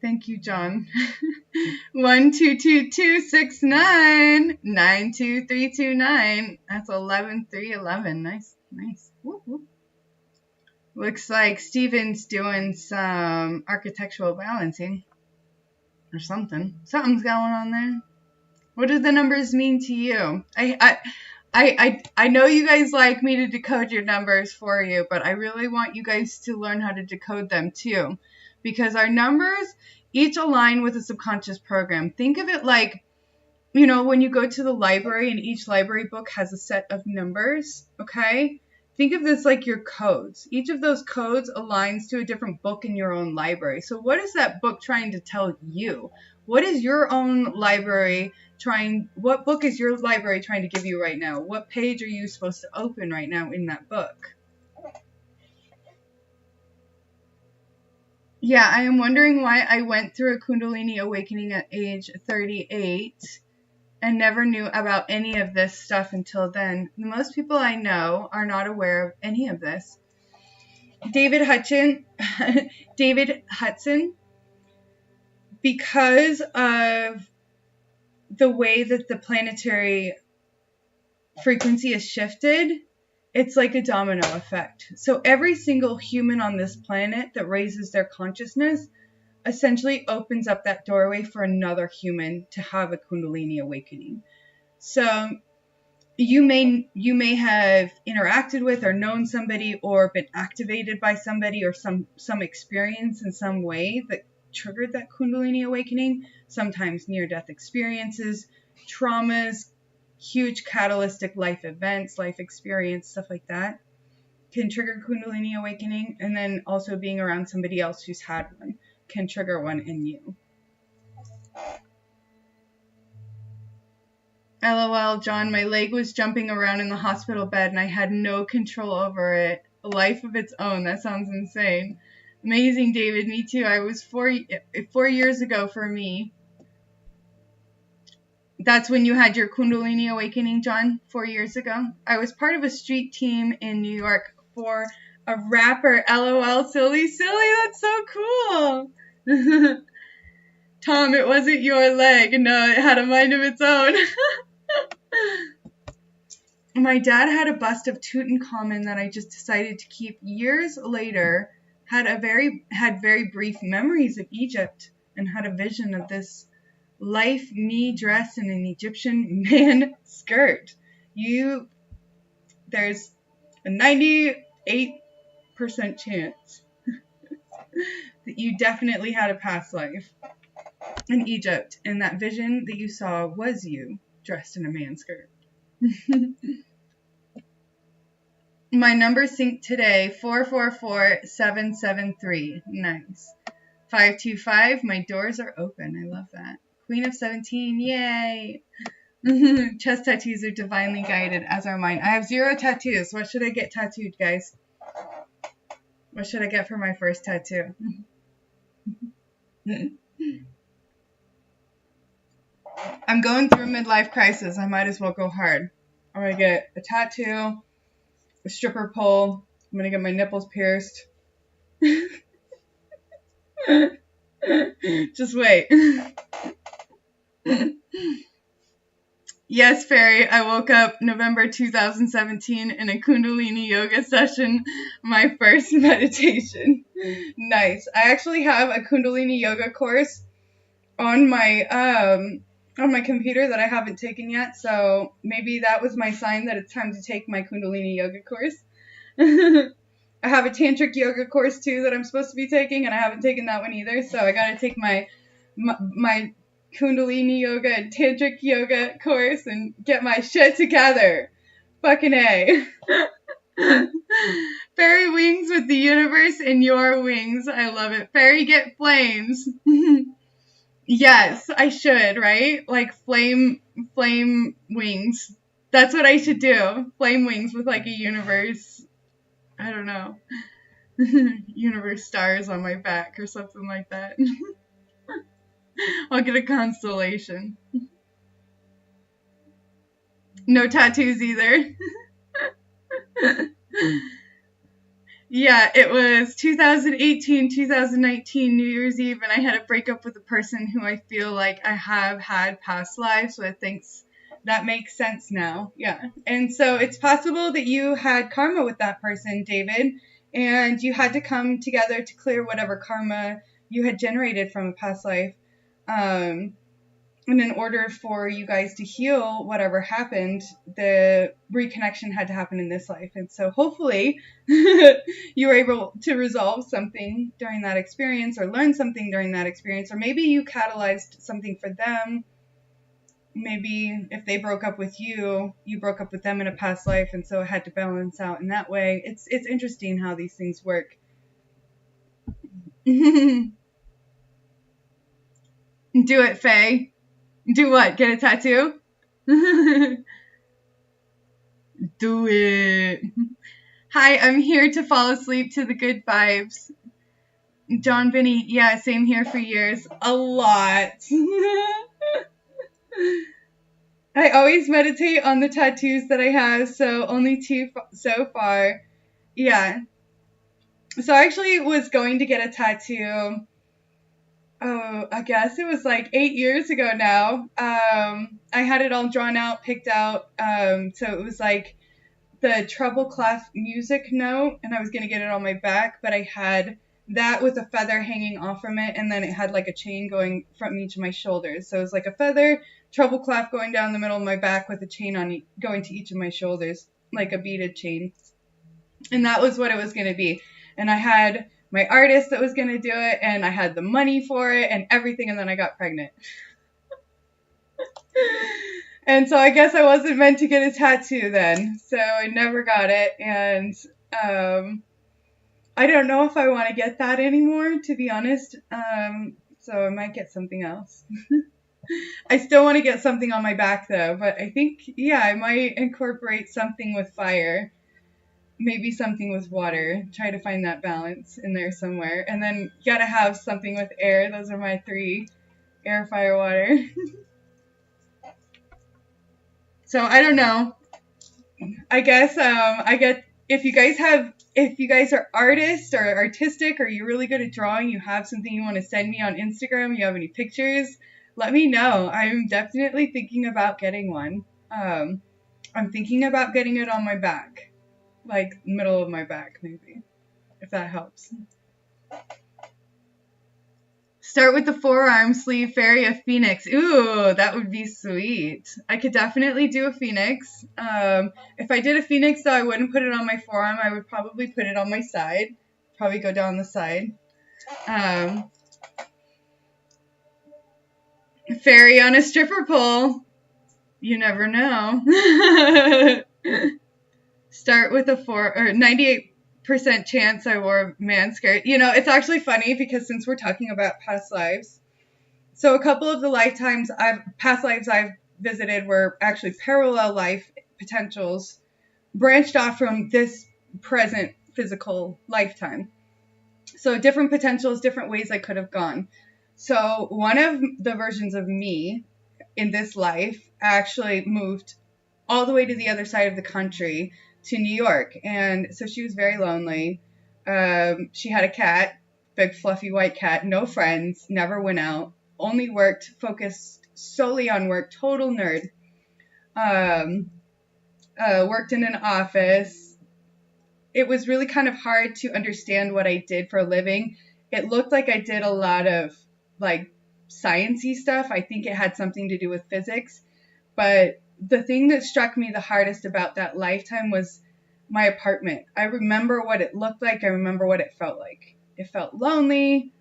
Speaker 1: Thank you, John. 1222699923229. That's 11311. Nice, nice. Woo, woo. Looks like Steven's doing some architectural balancing or something. Something's going on there. What do the numbers mean to you? I know you guys like me to decode your numbers for you, but I really want you guys to learn how to decode them too. Because our numbers each align with a subconscious program. Think of it like, you know, when you go to the library and each library book has a set of numbers, okay? Think of this like your codes. Each of those codes aligns to a different book in your own library. So what is that book trying to tell you? What is your own library what book is your library trying to give you right now? What page are you supposed to open right now in that book? Yeah, I am wondering why I went through a Kundalini awakening at age 38 and never knew about any of this stuff until then. Most people I know are not aware of any of this. David Hudson, because of the way that the planetary frequency is shifted, it's like a domino effect. So every single human on this planet that raises their consciousness essentially opens up that doorway for another human to have a Kundalini awakening. So you may have interacted with or known somebody or been activated by somebody or some experience in some way that triggered that Kundalini awakening. Sometimes near-death experiences, traumas, huge catalytic life events, life experience, stuff like that can trigger Kundalini awakening. And then also being around somebody else who's had one can trigger one in you. LOL, John, my leg was jumping around in the hospital bed and I had no control over it. A life of its own. That sounds insane. Amazing, David. Me too. I was 4 years ago for me. That's when you had your Kundalini awakening, John, 4 years ago. I was part of a street team in New York for a rapper. LOL, silly. That's so cool. Tom, it wasn't your leg. No, it had a mind of its own. My dad had a bust of Tutankhamun that I just decided to keep. Years later, had very brief memories of Egypt and had a vision of this life, me dressed in an Egyptian man skirt. There's a 98% chance that you definitely had a past life in Egypt, and that vision that you saw was you dressed in a man skirt. My number synced today, 444773. Nice. 525, my doors are open. I love that. Queen of 17, yay. Chest tattoos are divinely guided, as are mine. I have 0 tattoos. What should I get tattooed, guys? What should I get for my first tattoo? I'm going through a midlife crisis. I might as well go hard. I'm going to get a tattoo, a stripper pole. I'm going to get my nipples pierced. Just wait. Yes, Fairy, I woke up November 2017 in a Kundalini yoga session, my first meditation. Nice. I actually have a Kundalini yoga course on my computer that I haven't taken yet, so maybe that was my sign that it's time to take my Kundalini yoga course. I have a tantric yoga course too that I'm supposed to be taking, and I haven't taken that one either, so I gotta take my Kundalini yoga and tantric yoga course and get my shit together. Fucking A. Fairy wings with the universe in your wings. I love it. Fairy, get flames. Yes, I should, right? Like flame wings. That's what I should do. Flame wings with like a universe. I don't know. Universe stars on my back or something like that. I'll get a constellation. No tattoos either. Yeah, it was 2018, 2019, New Year's Eve, and I had a breakup with a person who I feel like I have had past lives, so I think that makes sense now. Yeah, and so it's possible that you had karma with that person, David, and you had to come together to clear whatever karma you had generated from a past life. And in order for you guys to heal whatever happened, the reconnection had to happen in this life. And so hopefully you were able to resolve something during that experience or learn something during that experience. Or maybe you catalyzed something for them. Maybe if they broke up with you, you broke up with them in a past life. And so it had to balance out in that way. It's interesting how these things work. Do it, Faye. Do what? Get a tattoo? Do it. Hi, I'm here to fall asleep to the good vibes. John Vinny, yeah, same here for years. A lot. I always meditate on the tattoos that I have, so only 2 so far. Yeah. So I actually was going to get a tattoo. Oh, I guess it was like 8 years ago now. I had it all drawn out, picked out. So it was like the treble clef music note, and I was going to get it on my back, but I had that with a feather hanging off from it, and then it had like a chain going from each of my shoulders. So it was like a feather, treble clef going down the middle of my back with a chain on going to each of my shoulders, like a beaded chain. And that was what it was going to be. And I had my artist that was going to do it, and I had the money for it and everything, and then I got pregnant. And so I guess I wasn't meant to get a tattoo then. So I never got it. And I don't know if I want to get that anymore, to be honest. So I might get something else. I still want to get something on my back, though. But I think, yeah, I might incorporate something with fire. Maybe something with water. Try to find that balance in there somewhere. And then you got to have something with air. Those are my 3. Air, fire, water. So I don't know. I guess if you guys are artists or artistic, or you're really good at drawing, you have something you want to send me on Instagram, you have any pictures, let me know. I'm definitely thinking about getting one. I'm thinking about getting it on my back, like middle of my back maybe, if that helps. Start with the forearm sleeve fairy, a phoenix. Ooh, that would be sweet. I could definitely do a phoenix. If I did a phoenix, though, I wouldn't put it on my forearm. I would probably put it on my side. Probably go down the side. Fairy on a stripper pole. You never know. Start with a 98% chance I wore a man skirt. You know, it's actually funny because since we're talking about past lives, so a couple of the past lives I've visited were actually parallel life potentials branched off from this present physical lifetime. So different potentials, different ways I could have gone. So one of the versions of me in this life actually moved all the way to the other side of the country to New York. And so she was very lonely. She had a cat, big fluffy white cat, no friends, never went out, only worked, focused solely on work, total nerd. Worked in an office. It was really kind of hard to understand what I did for a living. It looked like I did a lot of like sciencey stuff. I think it had something to do with physics. But the thing that struck me the hardest about that lifetime was my apartment. I remember what it looked like. I remember what it felt like. It felt lonely,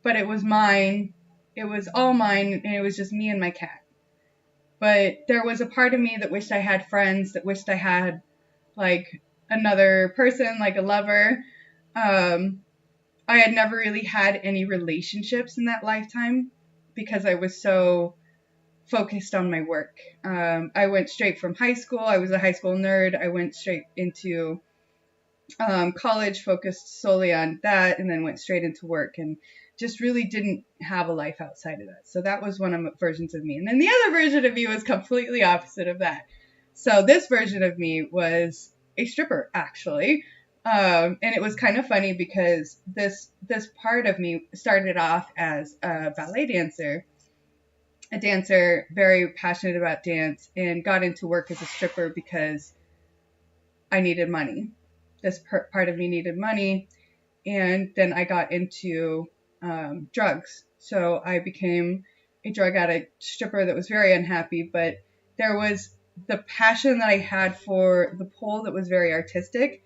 Speaker 1: but it was mine. It was all mine, and it was just me and my cat. But there was a part of me that wished I had friends, that wished I had like another person, like a lover. I had never really had any relationships in that lifetime because I was so focused on my work. I went straight from high school. I was a high school nerd. I went straight into college, focused solely on that, and then went straight into work and just really didn't have a life outside of that. So that was one of the versions of me. And then the other version of me was completely opposite of that. So this version of me was a stripper, actually. And it was kind of funny because this part of me started off as a ballet dancer, a dancer very passionate about dance, and got into work as a stripper because I needed money. This part of me needed money. And then I got into drugs. So I became a drug addict stripper that was very unhappy, but there was the passion that I had for the pole that was very artistic,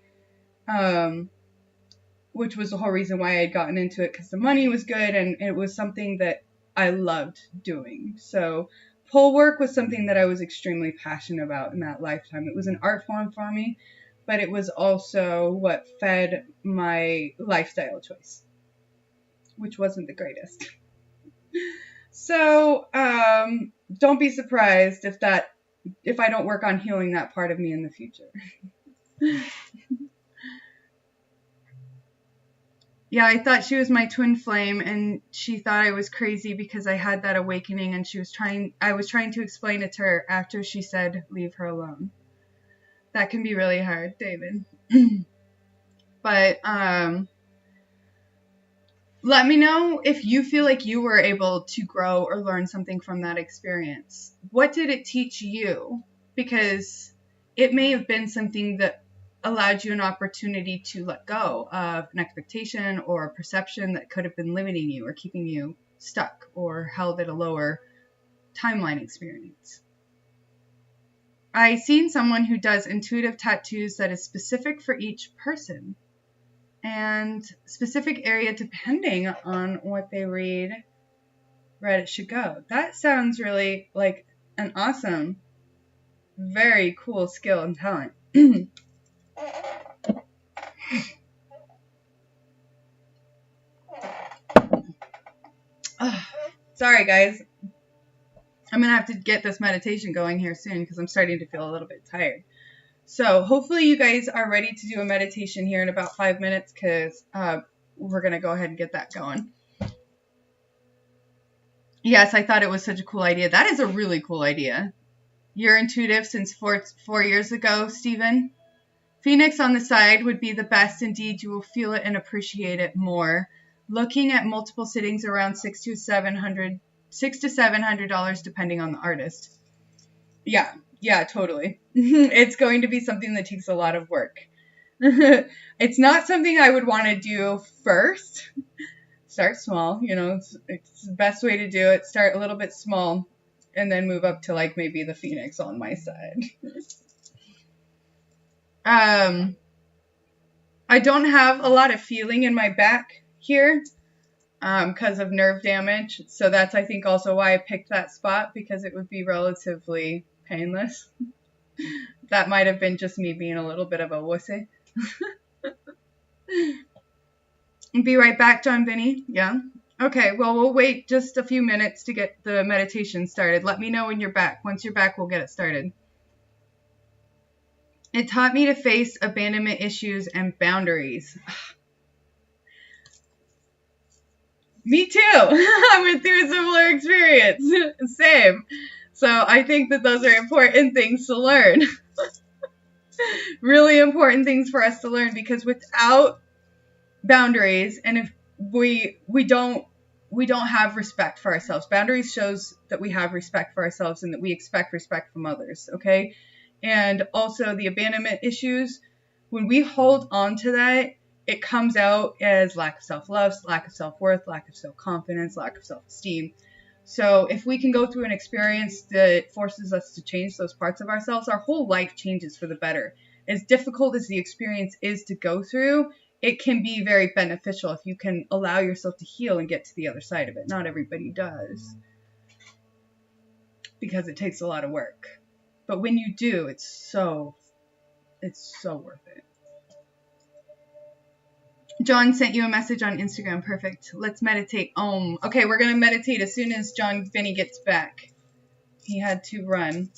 Speaker 1: which was the whole reason why I had gotten into it, because the money was good and it was something that I loved doing. So pole work was something that I was extremely passionate about in that lifetime. It was an art form for me, but it was also what fed my lifestyle choice, which wasn't the greatest. So don't be surprised if I don't work on healing that part of me in the future. Yeah, I thought she was my twin flame, and she thought I was crazy because I had that awakening, and I was trying to explain it to her after she said, leave her alone. That can be really hard, David. But let me know if you feel like you were able to grow or learn something from that experience. What did it teach you? Because it may have been something that allowed you an opportunity to let go of an expectation or a perception that could have been limiting you or keeping you stuck or held at a lower timeline experience. I've seen someone who does intuitive tattoos that is specific for each person and specific area depending on what they read it should go. That sounds really like an awesome, very cool skill and talent. Sorry, guys. I'm going to have to get this meditation going here soon because I'm starting to feel a little bit tired. So hopefully you guys are ready to do a meditation here in about 5 minutes because we're going to go ahead and get that going. Yes, I thought it was such a cool idea. That is a really cool idea. You're intuitive since 4 years ago, Stephen. Phoenix on the side would be the best. Indeed, you will feel it and appreciate it more. Looking at multiple sittings around $600 to $700 depending on the artist. Yeah, totally. It's going to be something that takes a lot of work. It's not something I would want to do first. Start small, it's the best way to do it. Start a little bit small and then move up to like maybe the Phoenix on my side. I don't have a lot of feeling in my back here because of nerve damage. So that's, I think, also why I picked that spot, because it would be relatively painless. That might have been just me being a little bit of a wussy. Be right back, John Vinny. Yeah. Okay, well, we'll wait just a few minutes to get the meditation started. Let me know when you're back. Once you're back, we'll get it started. It taught me to face abandonment issues and boundaries. Me too. I went through a similar experience. Same. So I think that those are important things to learn. Really important things for us to learn, because without boundaries, and if we don't have respect for ourselves. Boundaries shows that we have respect for ourselves and that we expect respect from others, okay? And also the abandonment issues, when we hold on to that, it comes out as lack of self-love, lack of self-worth, lack of self-confidence, lack of self-esteem. So if we can go through an experience that forces us to change those parts of ourselves, our whole life changes for the better. As difficult as the experience is to go through, it can be very beneficial if you can allow yourself to heal and get to the other side of it. Not everybody does, because it takes a lot of work. But when you do, it's so worth it. John sent you a message on Instagram. Perfect. Let's meditate. Okay, we're going to meditate as soon as John Vinny gets back. He had to run.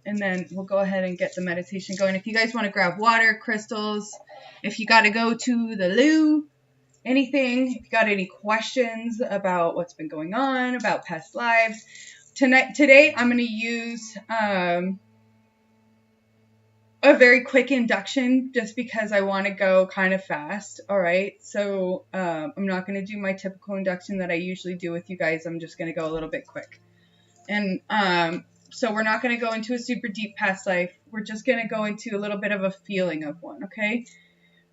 Speaker 1: And then we'll go ahead and get the meditation going. If you guys want to grab water, crystals, if you got to go to the loo, anything, if you got any questions about what's been going on, about past lives. Today, I'm going to use a very quick induction just because I want to go kind of fast. All right. So I'm not going to do my typical induction that I usually do with you guys. I'm just going to go a little bit quick. And so we're not going to go into a super deep past life. We're just going to go into a little bit of a feeling of one. Okay.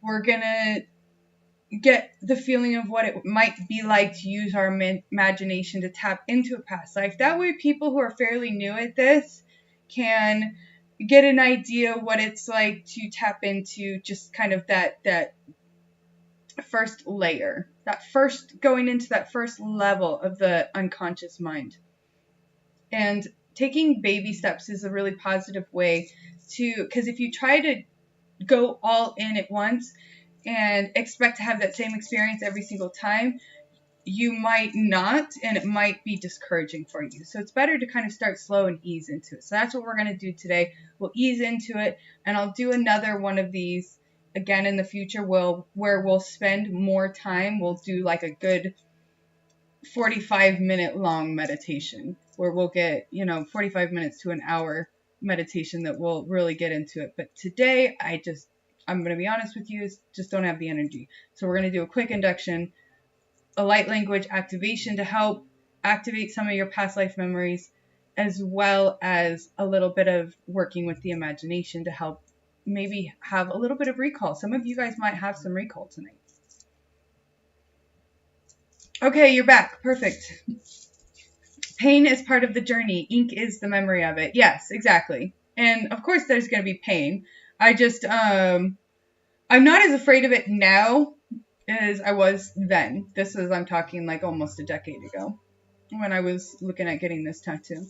Speaker 1: We're going to get the feeling of what it might be like to use our imagination to tap into a past life. That way people who are fairly new at this can get an idea what it's like to tap into just kind of that first layer, going into that first level of the unconscious mind. And taking baby steps is a really positive way because if you try to go all in at once and expect to have that same experience every single time, you might not, and it might be discouraging for you. So it's better to kind of start slow and ease into it. So that's what we're going to do today. We'll ease into it, and I'll do another one of these again in the future where we'll spend more time. We'll do like a good 45-minute long meditation where we'll get, 45 minutes to an hour meditation that will really get into it. But today, I'm going to be honest with you, just don't have the energy. So we're going to do a quick induction, a light language activation to help activate some of your past life memories, as well as a little bit of working with the imagination to help maybe have a little bit of recall. Some of you guys might have some recall tonight. Okay, you're back. Perfect. Pain is part of the journey. Ink is the memory of it. Yes, exactly. And of course there's going to be pain. I just, I'm not as afraid of it now as I was then. I'm talking like almost a decade ago when I was looking at getting this tattoo.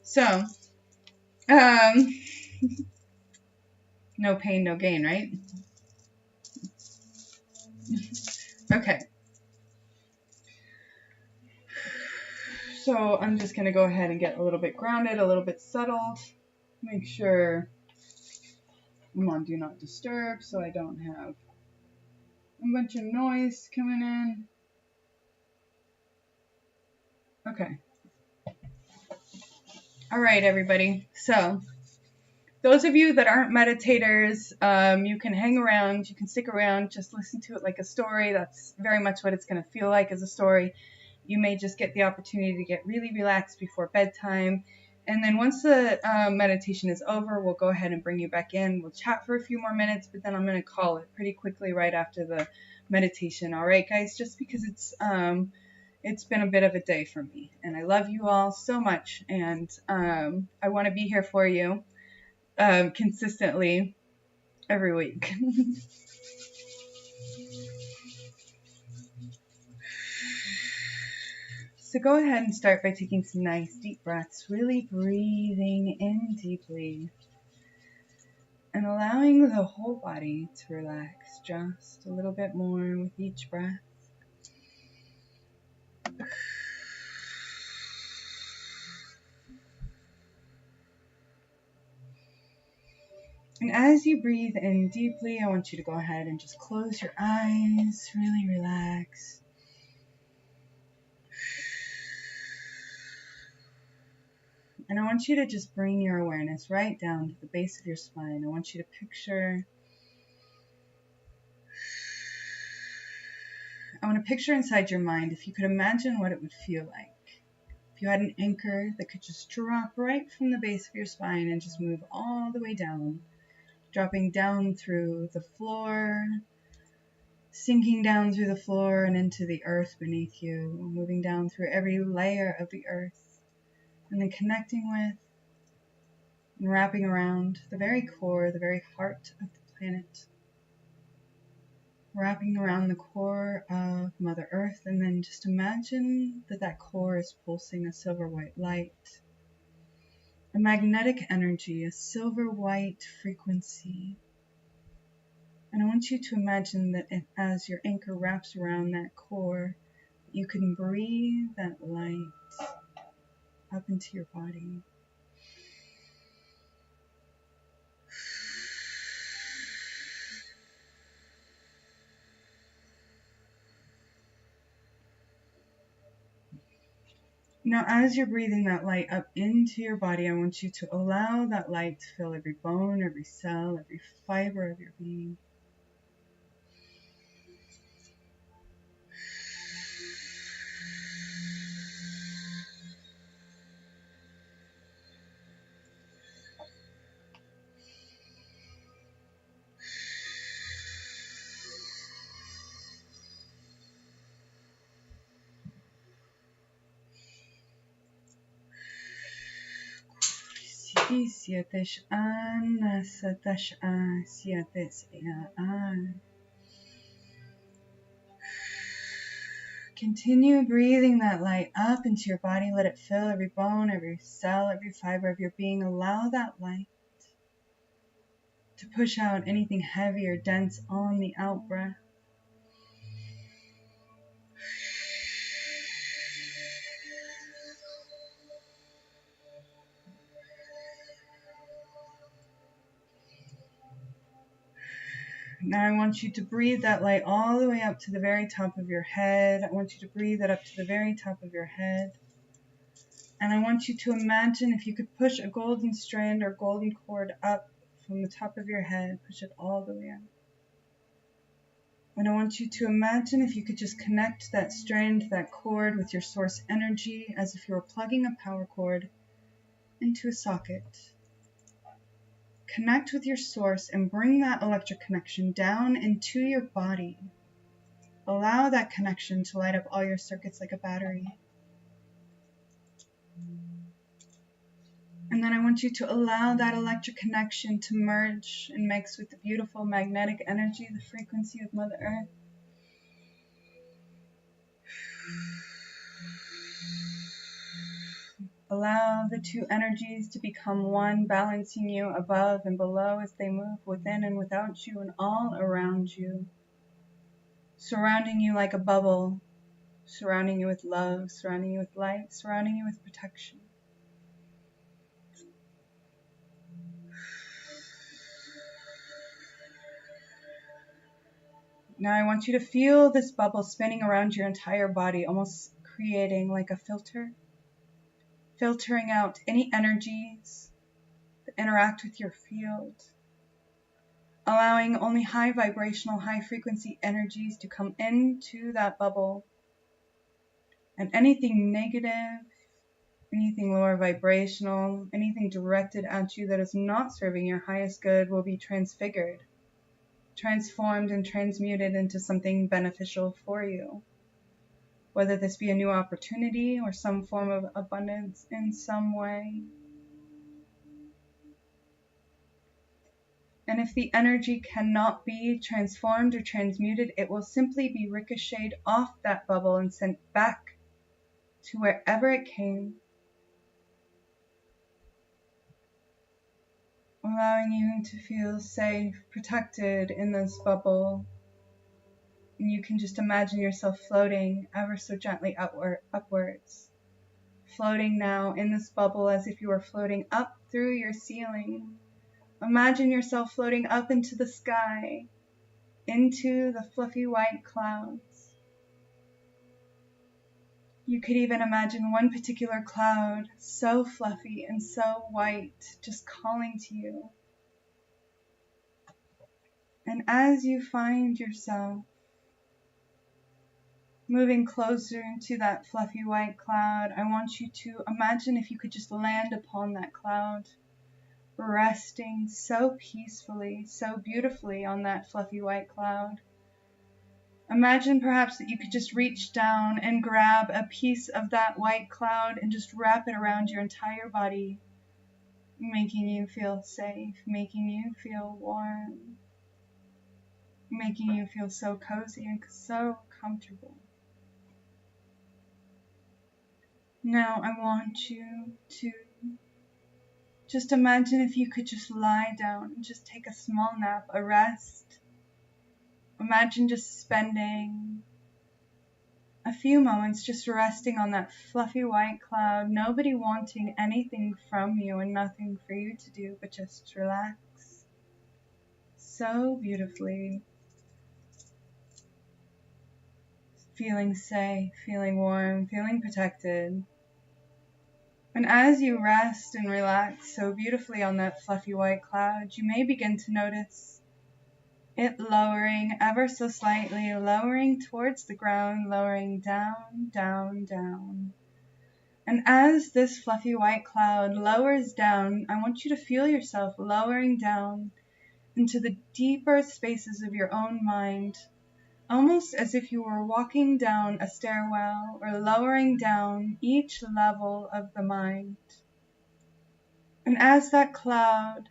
Speaker 1: So, no pain, no gain, right? Okay. So I'm just going to go ahead and get a little bit grounded, a little bit settled. Make sure I'm on Do Not Disturb so I don't have a bunch of noise coming in. Okay. All right, everybody. So those of you that aren't meditators, you can hang around, you can stick around, just listen to it like a story. That's very much what it's going to feel like as a story. You may just get the opportunity to get really relaxed before bedtime. And then once the meditation is over, we'll go ahead and bring you back in. We'll chat for a few more minutes, but then I'm going to call it pretty quickly right after the meditation. All right, guys, just because it's been a bit of a day for me. And I love you all so much. And I want to be here for you consistently every week. So go ahead and start by taking some nice deep breaths, really breathing in deeply and allowing the whole body to relax just a little bit more with each breath. And as you breathe in deeply, I want you to go ahead and just close your eyes, really relax. And I want you to just bring your awareness right down to the base of your spine. I want you to picture inside your mind, if you could imagine what it would feel like. If you had an anchor that could just drop right from the base of your spine and just move all the way down, dropping down through the floor, sinking down through the floor and into the earth beneath you, moving down through every layer of the earth, and then connecting with and wrapping around the very core, the very heart of the planet, wrapping around the core of Mother Earth, and then just imagine that core is pulsing a silver white light, a magnetic energy, a silver white frequency. And I want you to imagine that as your anchor wraps around that core, you can breathe that light up into your body. Now, as you're breathing that light up into your body, I want you to allow that light to fill every bone, every cell, every fiber of your being. Continue breathing that light up into your body. Let it fill every bone, every cell, every fiber of your being. Allow that light to push out anything heavy or dense on the out breath. Now I want you to breathe that light all the way up to the very top of your head. I want you to breathe it up to the very top of your head. And I want you to imagine if you could push a golden strand or golden cord up from the top of your head, push it all the way up. And I want you to imagine if you could just connect that strand, that cord with your source energy as if you were plugging a power cord into a socket. connect with your source and bring that electric connection down into your body. Allow that connection to light up all your circuits like a battery. And then I want you to allow that electric connection to merge and mix with the beautiful magnetic energy, the frequency of Mother Earth. Allow the two energies to become one, balancing you above and below as they move within and without you and all around you. Surrounding you like a bubble, surrounding you with love, surrounding you with light, surrounding you with protection. Now I want you to feel this bubble spinning around your entire body, almost creating like a filter, filtering out any energies that interact with your field, allowing only high vibrational, high frequency energies to come into that bubble, and anything negative, anything lower vibrational, anything directed at you that is not serving your highest good will be transfigured, transformed and transmuted into something beneficial for you. Whether this be a new opportunity or some form of abundance in some way. And if the energy cannot be transformed or transmuted, it will simply be ricocheted off that bubble and sent back to wherever it came, allowing you to feel safe, protected in this bubble. And you can just imagine yourself floating ever so gently upwards. Floating now in this bubble as if you were floating up through your ceiling. Imagine yourself floating up into the sky, into the fluffy white clouds. You could even imagine one particular cloud, so fluffy and so white, just calling to you. And as you find yourself moving closer into that fluffy white cloud, I want you to imagine if you could just land upon that cloud, resting so peacefully, so beautifully on that fluffy white cloud. Imagine perhaps that you could just reach down and grab a piece of that white cloud and just wrap it around your entire body, making you feel safe, making you feel warm, making you feel so cozy and so comfortable. Now I want you to just imagine if you could just lie down and just take a small nap, a rest. Imagine just spending a few moments just resting on that fluffy white cloud, nobody wanting anything from you and nothing for you to do but just relax so beautifully. Feeling safe, feeling warm, feeling protected. And as you rest and relax so beautifully on that fluffy white cloud, you may begin to notice it lowering ever so slightly, lowering towards the ground, lowering down, down, down. And as this fluffy white cloud lowers down, I want you to feel yourself lowering down into the deeper spaces of your own mind, almost as if you were walking down a stairwell or lowering down each level of the mind. And as that cloud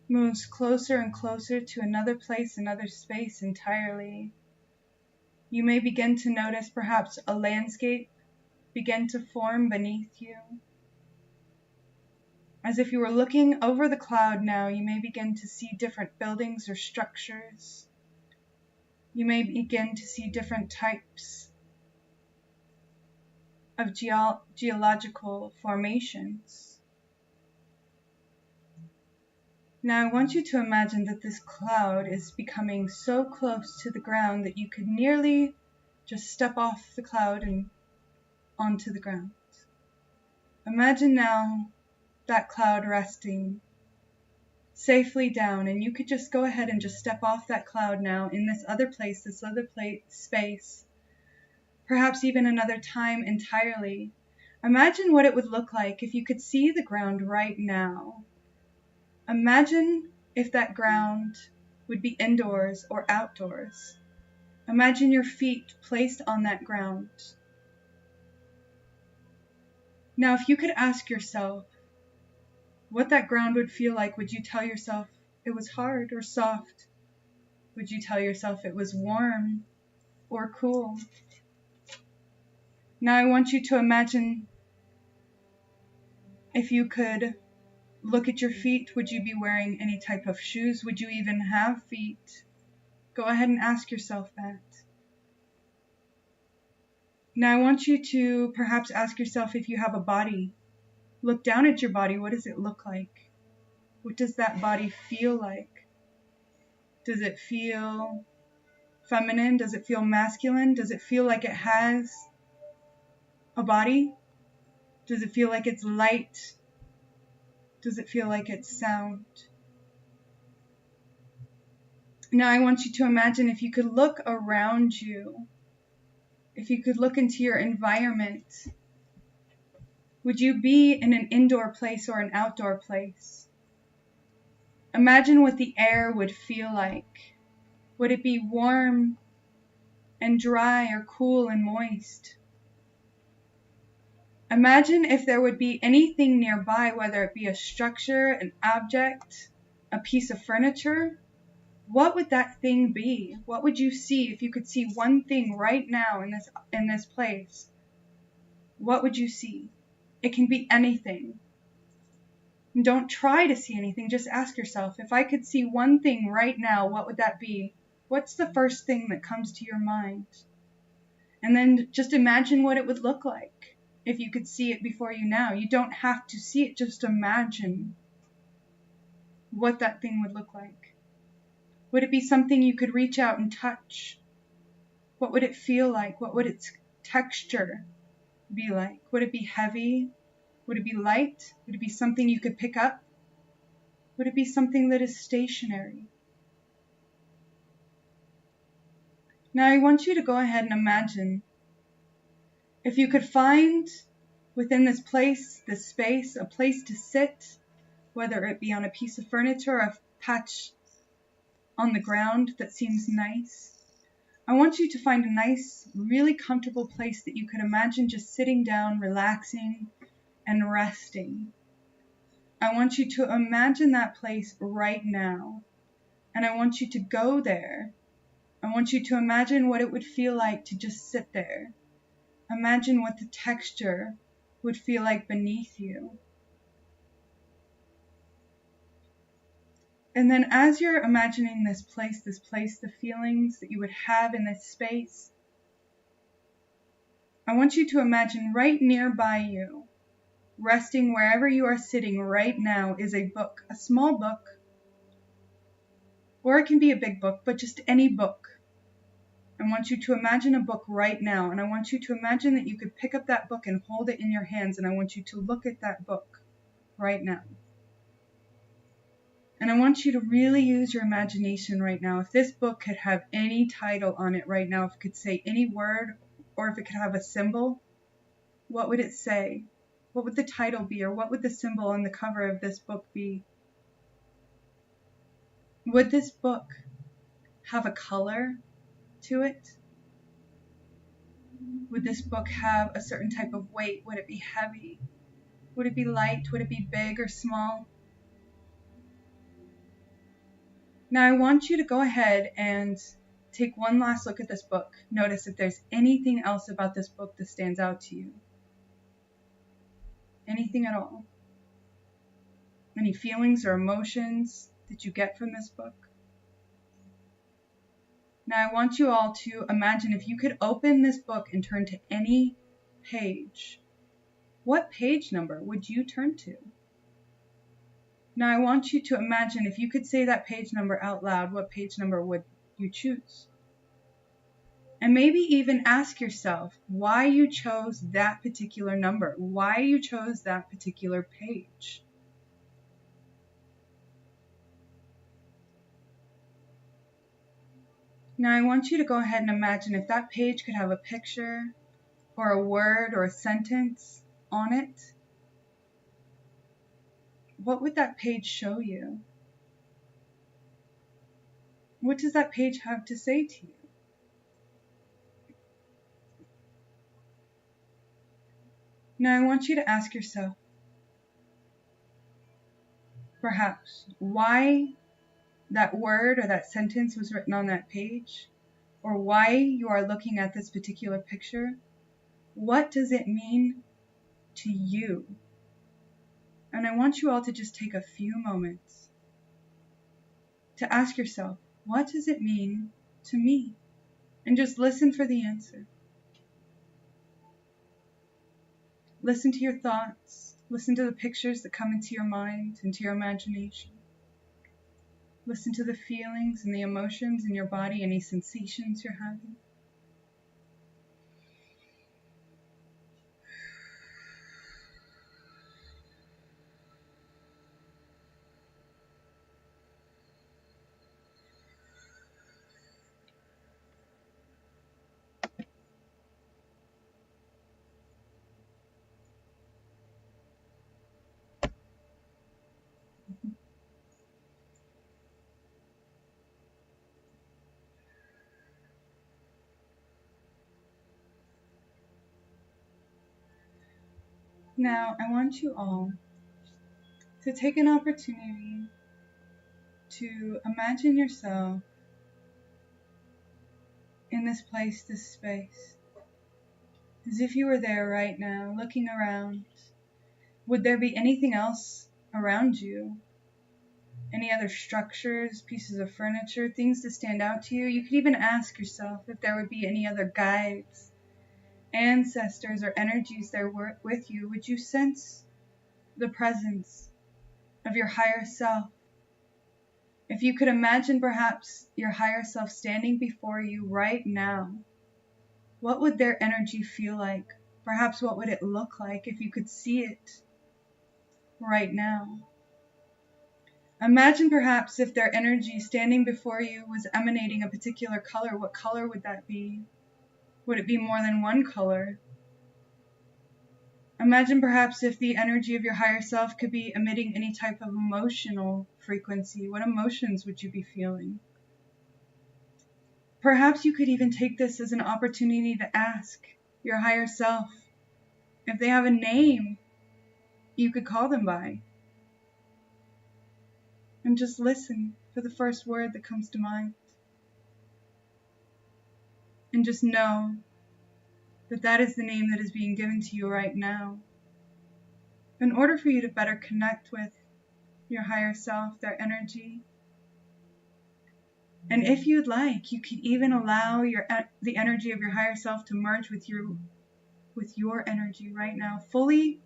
Speaker 1: moves closer and closer to another place, another space entirely, you may begin to notice perhaps a landscape begin to form beneath you. As if you were looking over the cloud now, you may begin to see different buildings or structures. You may begin to see different types of geological formations. Now I want you to imagine that this cloud is becoming so close to the ground that you could nearly just step off the cloud and onto the ground. Imagine now that cloud resting safely down, and you could just go ahead and just step off that cloud now in this other place, space, perhaps even another time entirely. Imagine what it would look like if you could see the ground right now. Imagine if that ground would be indoors or outdoors. Imagine your feet placed on that ground. Now, if you could ask yourself what that ground would feel like, would you tell yourself it was hard or soft? Would you tell yourself it was warm or cool? Now I want you to imagine if you could look at your feet, would you be wearing any type of shoes? Would you even have feet? Go ahead and ask yourself that. Now I want you to perhaps ask yourself if you have a body. Look down at your body. What does it look like? What does that body feel like? Does it feel feminine? Does it feel masculine? Does it feel like it has a body? Does it feel like it's light? Does it feel like it's sound? Now I want you to imagine if you could look around you, if you could look into your environment, would you be in an indoor place or an outdoor place? Imagine what the air would feel like. Would it be warm and dry or cool and moist? Imagine if there would be anything nearby, whether it be a structure, an object, a piece of furniture. What would that thing be? What would you see if you could see one thing right now in this place? What would you see? It can be anything. And don't try to see anything. Just ask yourself, if I could see one thing right now, what would that be? What's the first thing that comes to your mind? And then just imagine what it would look like if you could see it before you now. You don't have to see it. Just imagine what that thing would look like. Would it be something you could reach out and touch? What would it feel like? What would its texture be like? Would it be heavy? Would it be light? Would it be something you could pick up? Would it be something that is stationary? Now I want you to go ahead and imagine if you could find within this place, this space, a place to sit, whether it be on a piece of furniture or a patch on the ground that seems nice. I want you to find a nice, really comfortable place that you could imagine just sitting down, relaxing, and resting. I want you to imagine that place right now, and I want you to go there. I want you to imagine what it would feel like to just sit there. Imagine what the texture would feel like beneath you. And then as you're imagining this place, the feelings that you would have in this space, I want you to imagine right nearby you, resting wherever you are sitting right now, is a book, a small book, or it can be a big book, but just any book. I want you to imagine a book right now, and I want you to imagine that you could pick up that book and hold it in your hands, and I want you to look at that book right now. And I want you to really use your imagination right now. If this book could have any title on it right now, if it could say any word, or if it could have a symbol, what would it say? What would the title be, or what would the symbol on the cover of this book be? Would this book have a color to it? Would this book have a certain type of weight? Would it be heavy? Would it be light? Would it be big or small? Now I want you to go ahead and take one last look at this book. Notice if there's anything else about this book that stands out to you. Anything at all. Any feelings or emotions that you get from this book. Now I want you all to imagine if you could open this book and turn to any page. What page number would you turn to? Now I want you to imagine if you could say that page number out loud, what page number would you choose? And maybe even ask yourself why you chose that particular number, why you chose that particular page. Now I want you to go ahead and imagine if that page could have a picture or a word or a sentence on it. what would that page show you? What does that page have to say to you? Now I want you to ask yourself, perhaps, why that word or that sentence was written on that page, or why you are looking at this particular picture. What does it mean to you? And I want you all to just take a few moments to ask yourself, what does it mean to me? And just listen for the answer. Listen to your thoughts. Listen to the pictures that come into your mind, into your imagination. Listen to the feelings and the emotions in your body, any sensations you're having. Now, I want you all to take an opportunity to imagine yourself in this place, this space, as if you were there right now, looking around. Would there be anything else around you? Any other structures, pieces of furniture, things to stand out to you? You could even ask yourself if there would be any other guides, ancestors, or energies there were with you. Would you sense the presence of your higher self? If you could imagine perhaps your higher self standing before you right now, what would their energy feel like? Perhaps what would it look like if you could see it right now? Imagine perhaps if their energy standing before you was emanating a particular color. What color would that be? Would it be more than one color? Imagine perhaps if the energy of your higher self could be emitting any type of emotional frequency. What emotions would you be feeling? Perhaps you could even take this as an opportunity to ask your higher self if they have a name you could call them by. And just listen for the first word that comes to mind. And just know that that is the name that is being given to you right now. In order for you to better connect with your higher self, their energy. And if you'd like, you could even allow the energy of your higher self to merge with your energy right now. Fully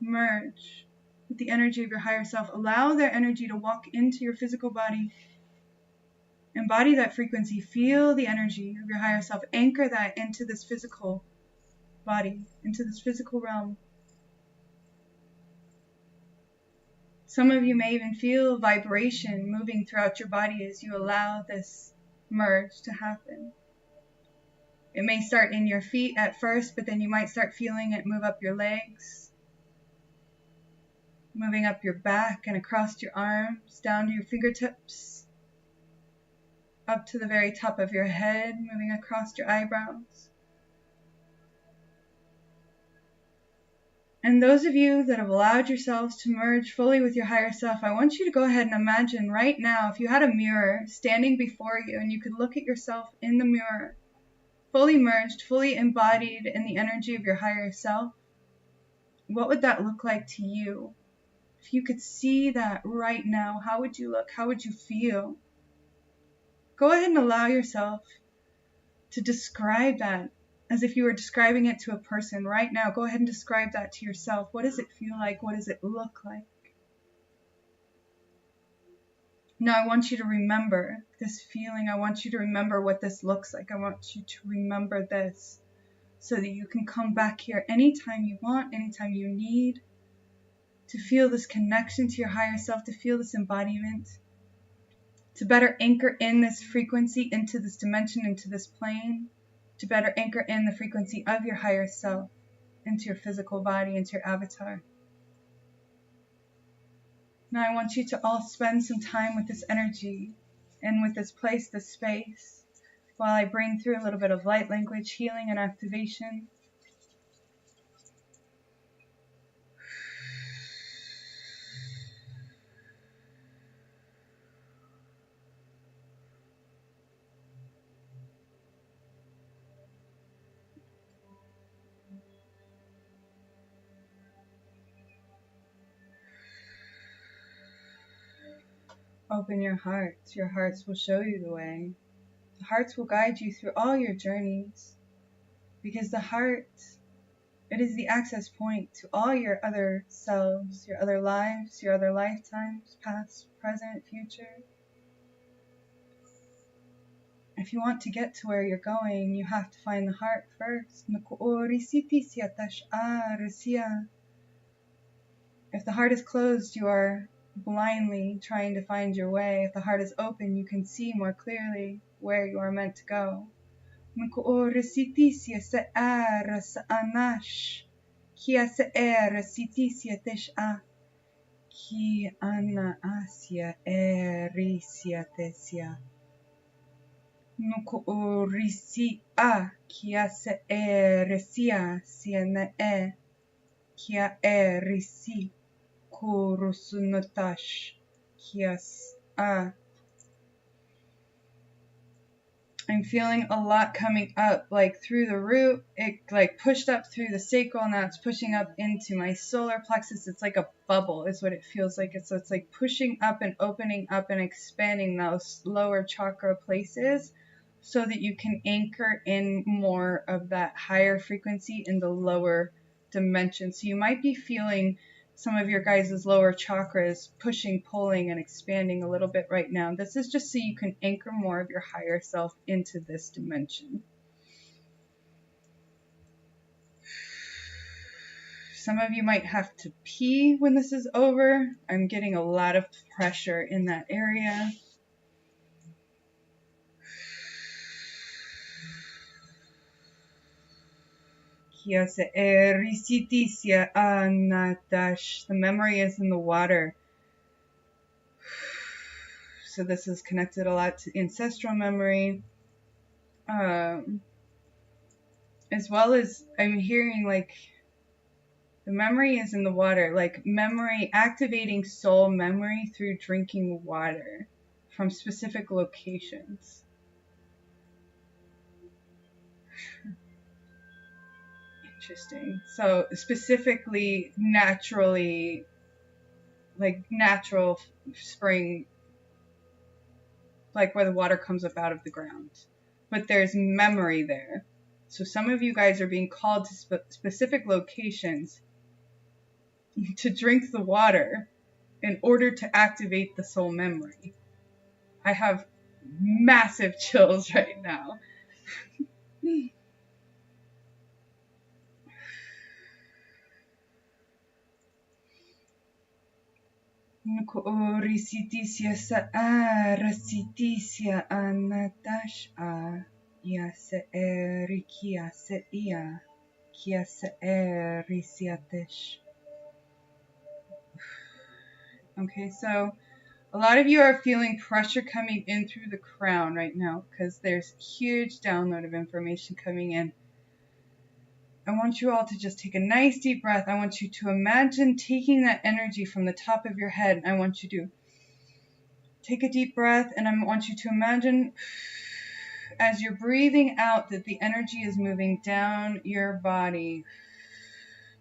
Speaker 1: merge with the energy of your higher self. Allow their energy to walk into your physical body. Embody that frequency. Feel the energy of your higher self. Anchor that into this physical body, into this physical realm. Some of you may even feel vibration moving throughout your body as you allow this merge to happen. It may start in your feet at first, but then you might start feeling it move up your legs, moving up your back and across your arms, down to your fingertips, up to the very top of your head, moving across your eyebrows. And those of you that have allowed yourselves to merge fully with your higher self, I want you to go ahead and imagine right now, if you had a mirror standing before you and you could look at yourself in the mirror, fully merged, fully embodied in the energy of your higher self, what would that look like to you? If you could see that right now, how would you look? How would you feel? Go ahead and allow yourself to describe that as if you were describing it to a person right now. Go ahead and describe that to yourself. What does it feel like? What does it look like? Now I want you to remember this feeling. I want you to remember what this looks like. I want you to remember this so that you can come back here anytime you want, anytime you need, to feel this connection to your higher self, to feel this embodiment, to better anchor in this frequency into this dimension, into this plane, to better anchor in the frequency of your higher self into your physical body, into your avatar. Now I want you to all spend some time with this energy and with this place, this space, while I bring through a little bit of light language, healing, and activation. Open your hearts. Your hearts will show you the way. The hearts will guide you through all your journeys, because the heart, it is the access point to all your other selves, your other lives, your other lifetimes, past, present, future. If you want to get to where you're going, you have to find the heart first. If the heart is closed, you are blindly trying to find your way. If the heart is open, you can see more clearly where you are meant to go. I'm feeling a lot coming up, like through the root. It like pushed up through the sacral, now it's pushing up into my solar plexus. It's like a bubble is what it feels like. It's like pushing up and opening up and expanding those lower chakra places so that you can anchor in more of that higher frequency in the lower dimension. So you might be feeling some of your guys' lower chakras pushing, pulling, and expanding a little bit right now. This is just so you can anchor more of your higher self into this dimension. Some of you might have to pee when this is over. I'm getting a lot of pressure in that area. The memory is in the water. So this is connected a lot to ancestral memory. As well as I'm hearing like the memory is in the water, like memory, activating soul memory through drinking water from specific locations. Interesting. So specifically, naturally, like natural spring, like where the water comes up out of the ground. But there's memory there. So some of you guys are being called to specific locations to drink the water in order to activate the soul memory. I have massive chills right now. Okay, so a lot of you are feeling pressure coming in through the crown right now because there's huge download of information coming in. I want you all to just take a nice deep breath. I want you to imagine taking that energy from the top of your head. I want you to take a deep breath, and I want you to imagine as you're breathing out that the energy is moving down your body,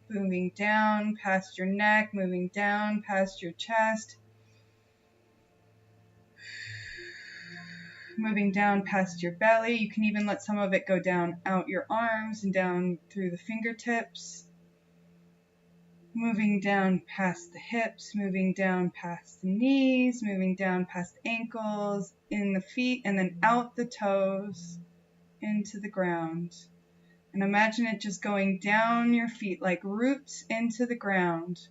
Speaker 1: moving down past your neck, moving down past your chest, moving down past your belly. You can even let some of it go down out your arms and down through the fingertips. Moving down past the hips, moving down past the knees, moving down past ankles, in the feet, and then out the toes into the ground. And imagine it just going down your feet like roots into the ground,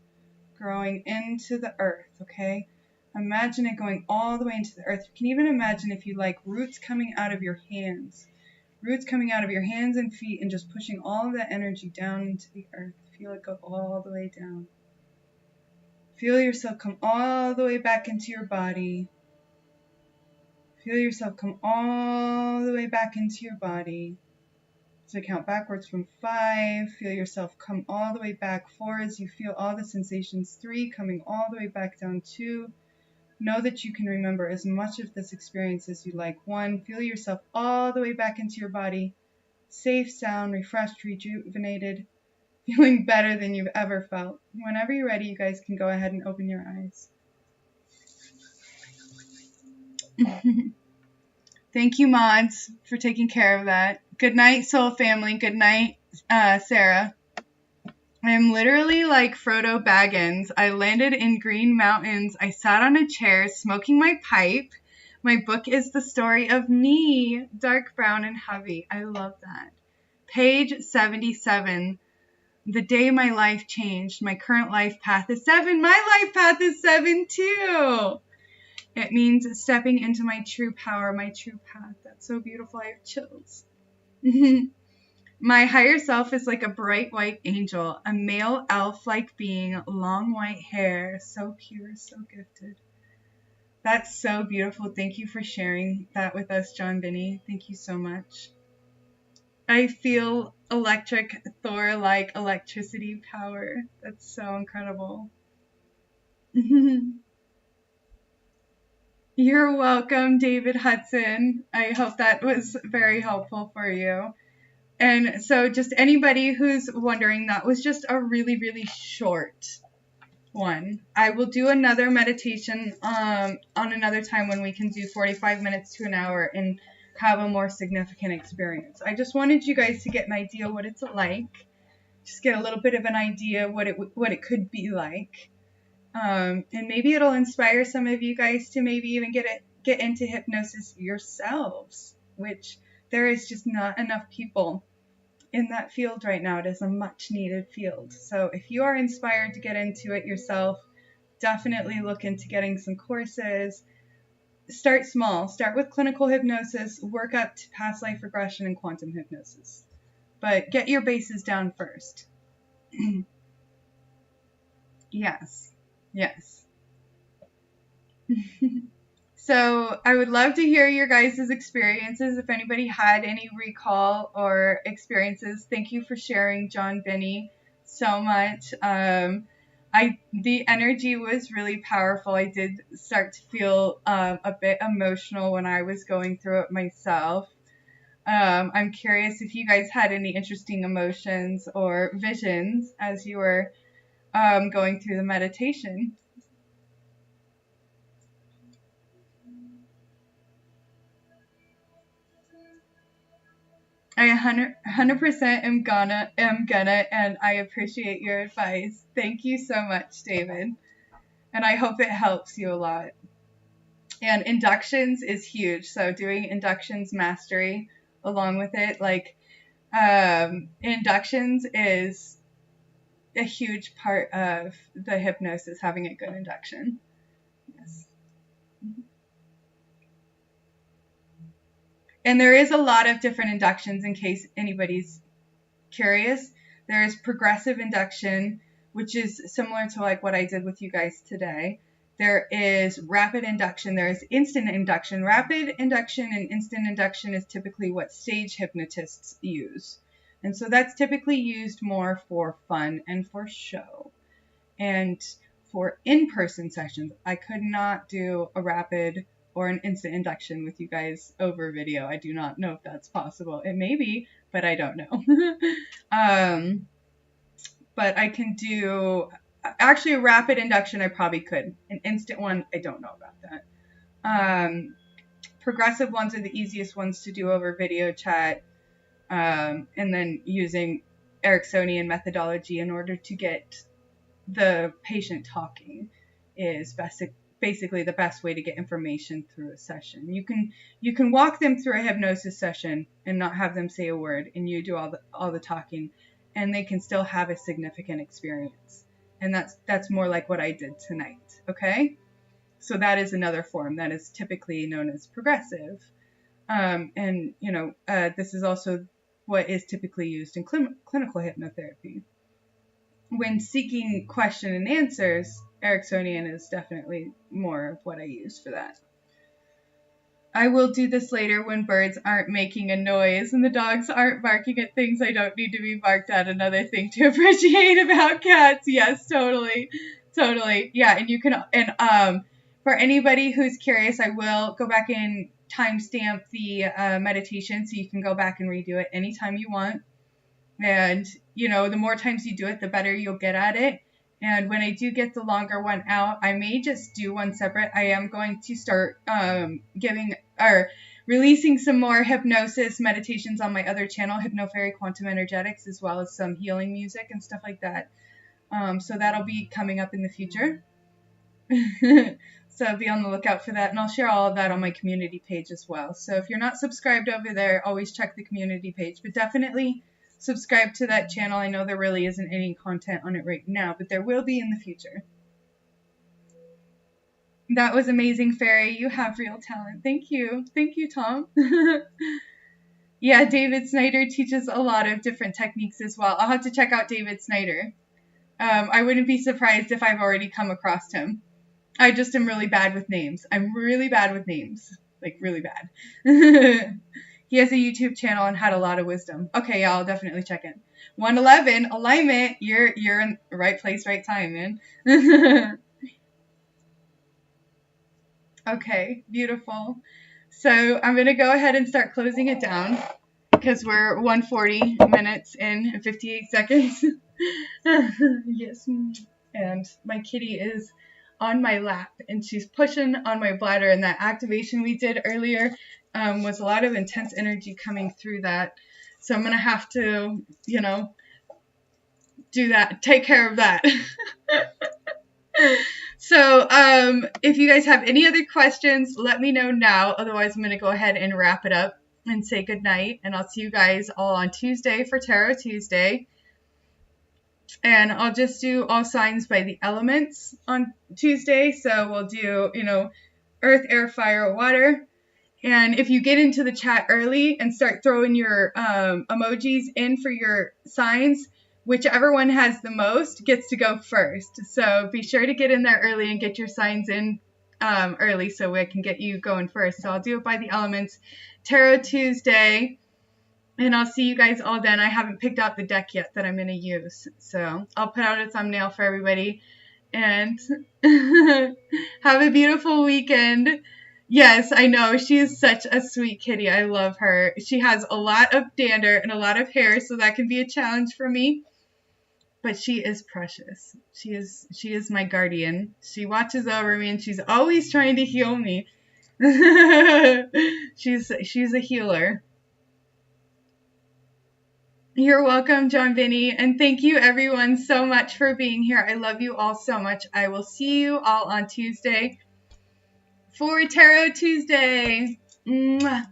Speaker 1: growing into the earth, okay? Imagine it going all the way into the earth. You can even imagine if you like roots coming out of your hands. Roots coming out of your hands and feet and just pushing all of that energy down into the earth. Feel it go all the way down. Feel yourself come all the way back into your body. Feel yourself come all the way back into your body. So count backwards from 5. Feel yourself come all the way back. 4 as you feel all the sensations. 3 coming all the way back down. 2. Know that you can remember as much of this experience as you like. 1. Feel yourself all the way back into your body. Safe, sound, refreshed, rejuvenated. Feeling better than you've ever felt. Whenever you're ready, you guys can go ahead and open your eyes. Thank you, mods, for taking care of that. Good night, soul family. Good night, Sarah. I am literally like Frodo Baggins. I landed in Green Mountains. I sat on a chair smoking my pipe. My book is the story of me, dark brown and heavy. I love that. Page 77. The day my life changed. My current life path is 7. My life path is 7 too. It means stepping into my true power, my true path. That's so beautiful. I have chills. My higher self is like a bright white angel, a male elf-like being, long white hair, so pure, so gifted. That's so beautiful. Thank you for sharing that with us, John Binney. Thank you so much. I feel electric, Thor-like electricity power. That's so incredible. You're welcome, David Hudson. I hope that was very helpful for you. And so just anybody who's wondering, that was just a really, really short one. I will do another meditation on another time when we can do 45 minutes to an hour and have a more significant experience. I just wanted you guys to get an idea what it's like. Just get a little bit of an idea what it could be like. And maybe it'll inspire some of you guys to maybe even get into hypnosis yourselves, which there is just not enough people in that field right now. It is a much needed field. So if you are inspired to get into it yourself, definitely look into getting some courses. Start small. Start with clinical hypnosis, work up to past life regression and quantum hypnosis. But get your bases down first. Yes. Yes. So I would love to hear your guys' experiences. If anybody had any recall or experiences, thank you for sharing, John Binney, so much. The energy was really powerful. I did start to feel a bit emotional when I was going through it myself. I'm curious if you guys had any interesting emotions or visions as you were going through the meditation. I 100% am gonna, and I appreciate your advice. Thank you so much, David. And I hope it helps you a lot. And inductions is huge. So doing inductions mastery along with it, like inductions is a huge part of the hypnosis, having a good induction. Yes. And there is a lot of different inductions in case anybody's curious. There is progressive induction, which is similar to like what I did with you guys today. There is rapid induction. There is instant induction. Rapid induction and instant induction is typically what stage hypnotists use. And so that's typically used more for fun and for show. And for in-person sessions, I could not do a rapid or an instant induction with you guys over video. I do not know if that's possible. It may be, but I don't know. But I can do, actually a rapid induction I probably could. An instant one, I don't know about that. Progressive ones are the easiest ones to do over video chat. And then using Ericksonian methodology in order to get the patient talking is basically the best way to get information through a session. You can walk them through a hypnosis session and not have them say a word, and you do all the talking, and they can still have a significant experience. And that's more like what I did tonight. Okay, so that is another form that is typically known as progressive, and this is also what is typically used in clinical hypnotherapy. When seeking question and answers, Ericksonian is definitely more of what I use for that. I will do this later when birds aren't making a noise and the dogs aren't barking at things I don't need to be barked at. Another thing to appreciate about cats. Yes, totally. Totally. Yeah, and you can, and for anybody who's curious, I will go back and timestamp the meditation so you can go back and redo it anytime you want. And, you know, the more times you do it, the better you'll get at it. And when I do get the longer one out, I may just do one separate. I am going to start releasing some more hypnosis meditations on my other channel, Hypnofairy Quantum Energetics, as well as some healing music and stuff like that. So that'll be coming up in the future. So be on the lookout for that. And I'll share all of that on my community page as well. So if you're not subscribed over there, always check the community page. But definitely subscribe to that channel. I know there really isn't any content on it right now, but there will be in the future. That was amazing, Fairy. You have real talent. Thank you. Thank you, Tom. Yeah, David Snyder teaches a lot of different techniques as well. I'll have to check out David Snyder. I wouldn't be surprised if I've already come across him. I just am really bad with names. I'm really bad with names. Like, really bad. He has a YouTube channel and had a lot of wisdom. Okay, yeah, I'll definitely check in. 111, alignment. You're in the right place, right time, man. Okay, beautiful. So I'm going to go ahead and start closing it down because we're 140 minutes in and 58 seconds. Yes. And my kitty is on my lap and she's pushing on my bladder, and that activation we did earlier was a lot of intense energy coming through that. So I'm going to have to, you know, do that, take care of that. So if you guys have any other questions, let me know now. Otherwise, I'm going to go ahead and wrap it up and say goodnight. And I'll see you guys all on Tuesday for Tarot Tuesday. And I'll just do all signs by the elements on Tuesday. So we'll do, you know, earth, air, fire, water. And if you get into the chat early and start throwing your emojis in for your signs, whichever one has the most gets to go first. So be sure to get in there early and get your signs in early so I can get you going first. So I'll do it by the elements. Tarot Tuesday. And I'll see you guys all then. I haven't picked out the deck yet that I'm going to use. So I'll put out a thumbnail for everybody. And have a beautiful weekend. Yes, I know. She is such a sweet kitty. I love her. She has a lot of dander and a lot of hair, so that can be a challenge for me. But she is precious. She is my guardian. She watches over me and she's always trying to heal me. She's a healer. You're welcome, John Vinny, and thank you everyone so much for being here. I love you all so much. I will see you all on Tuesday for Tarot Tuesday. Mwah.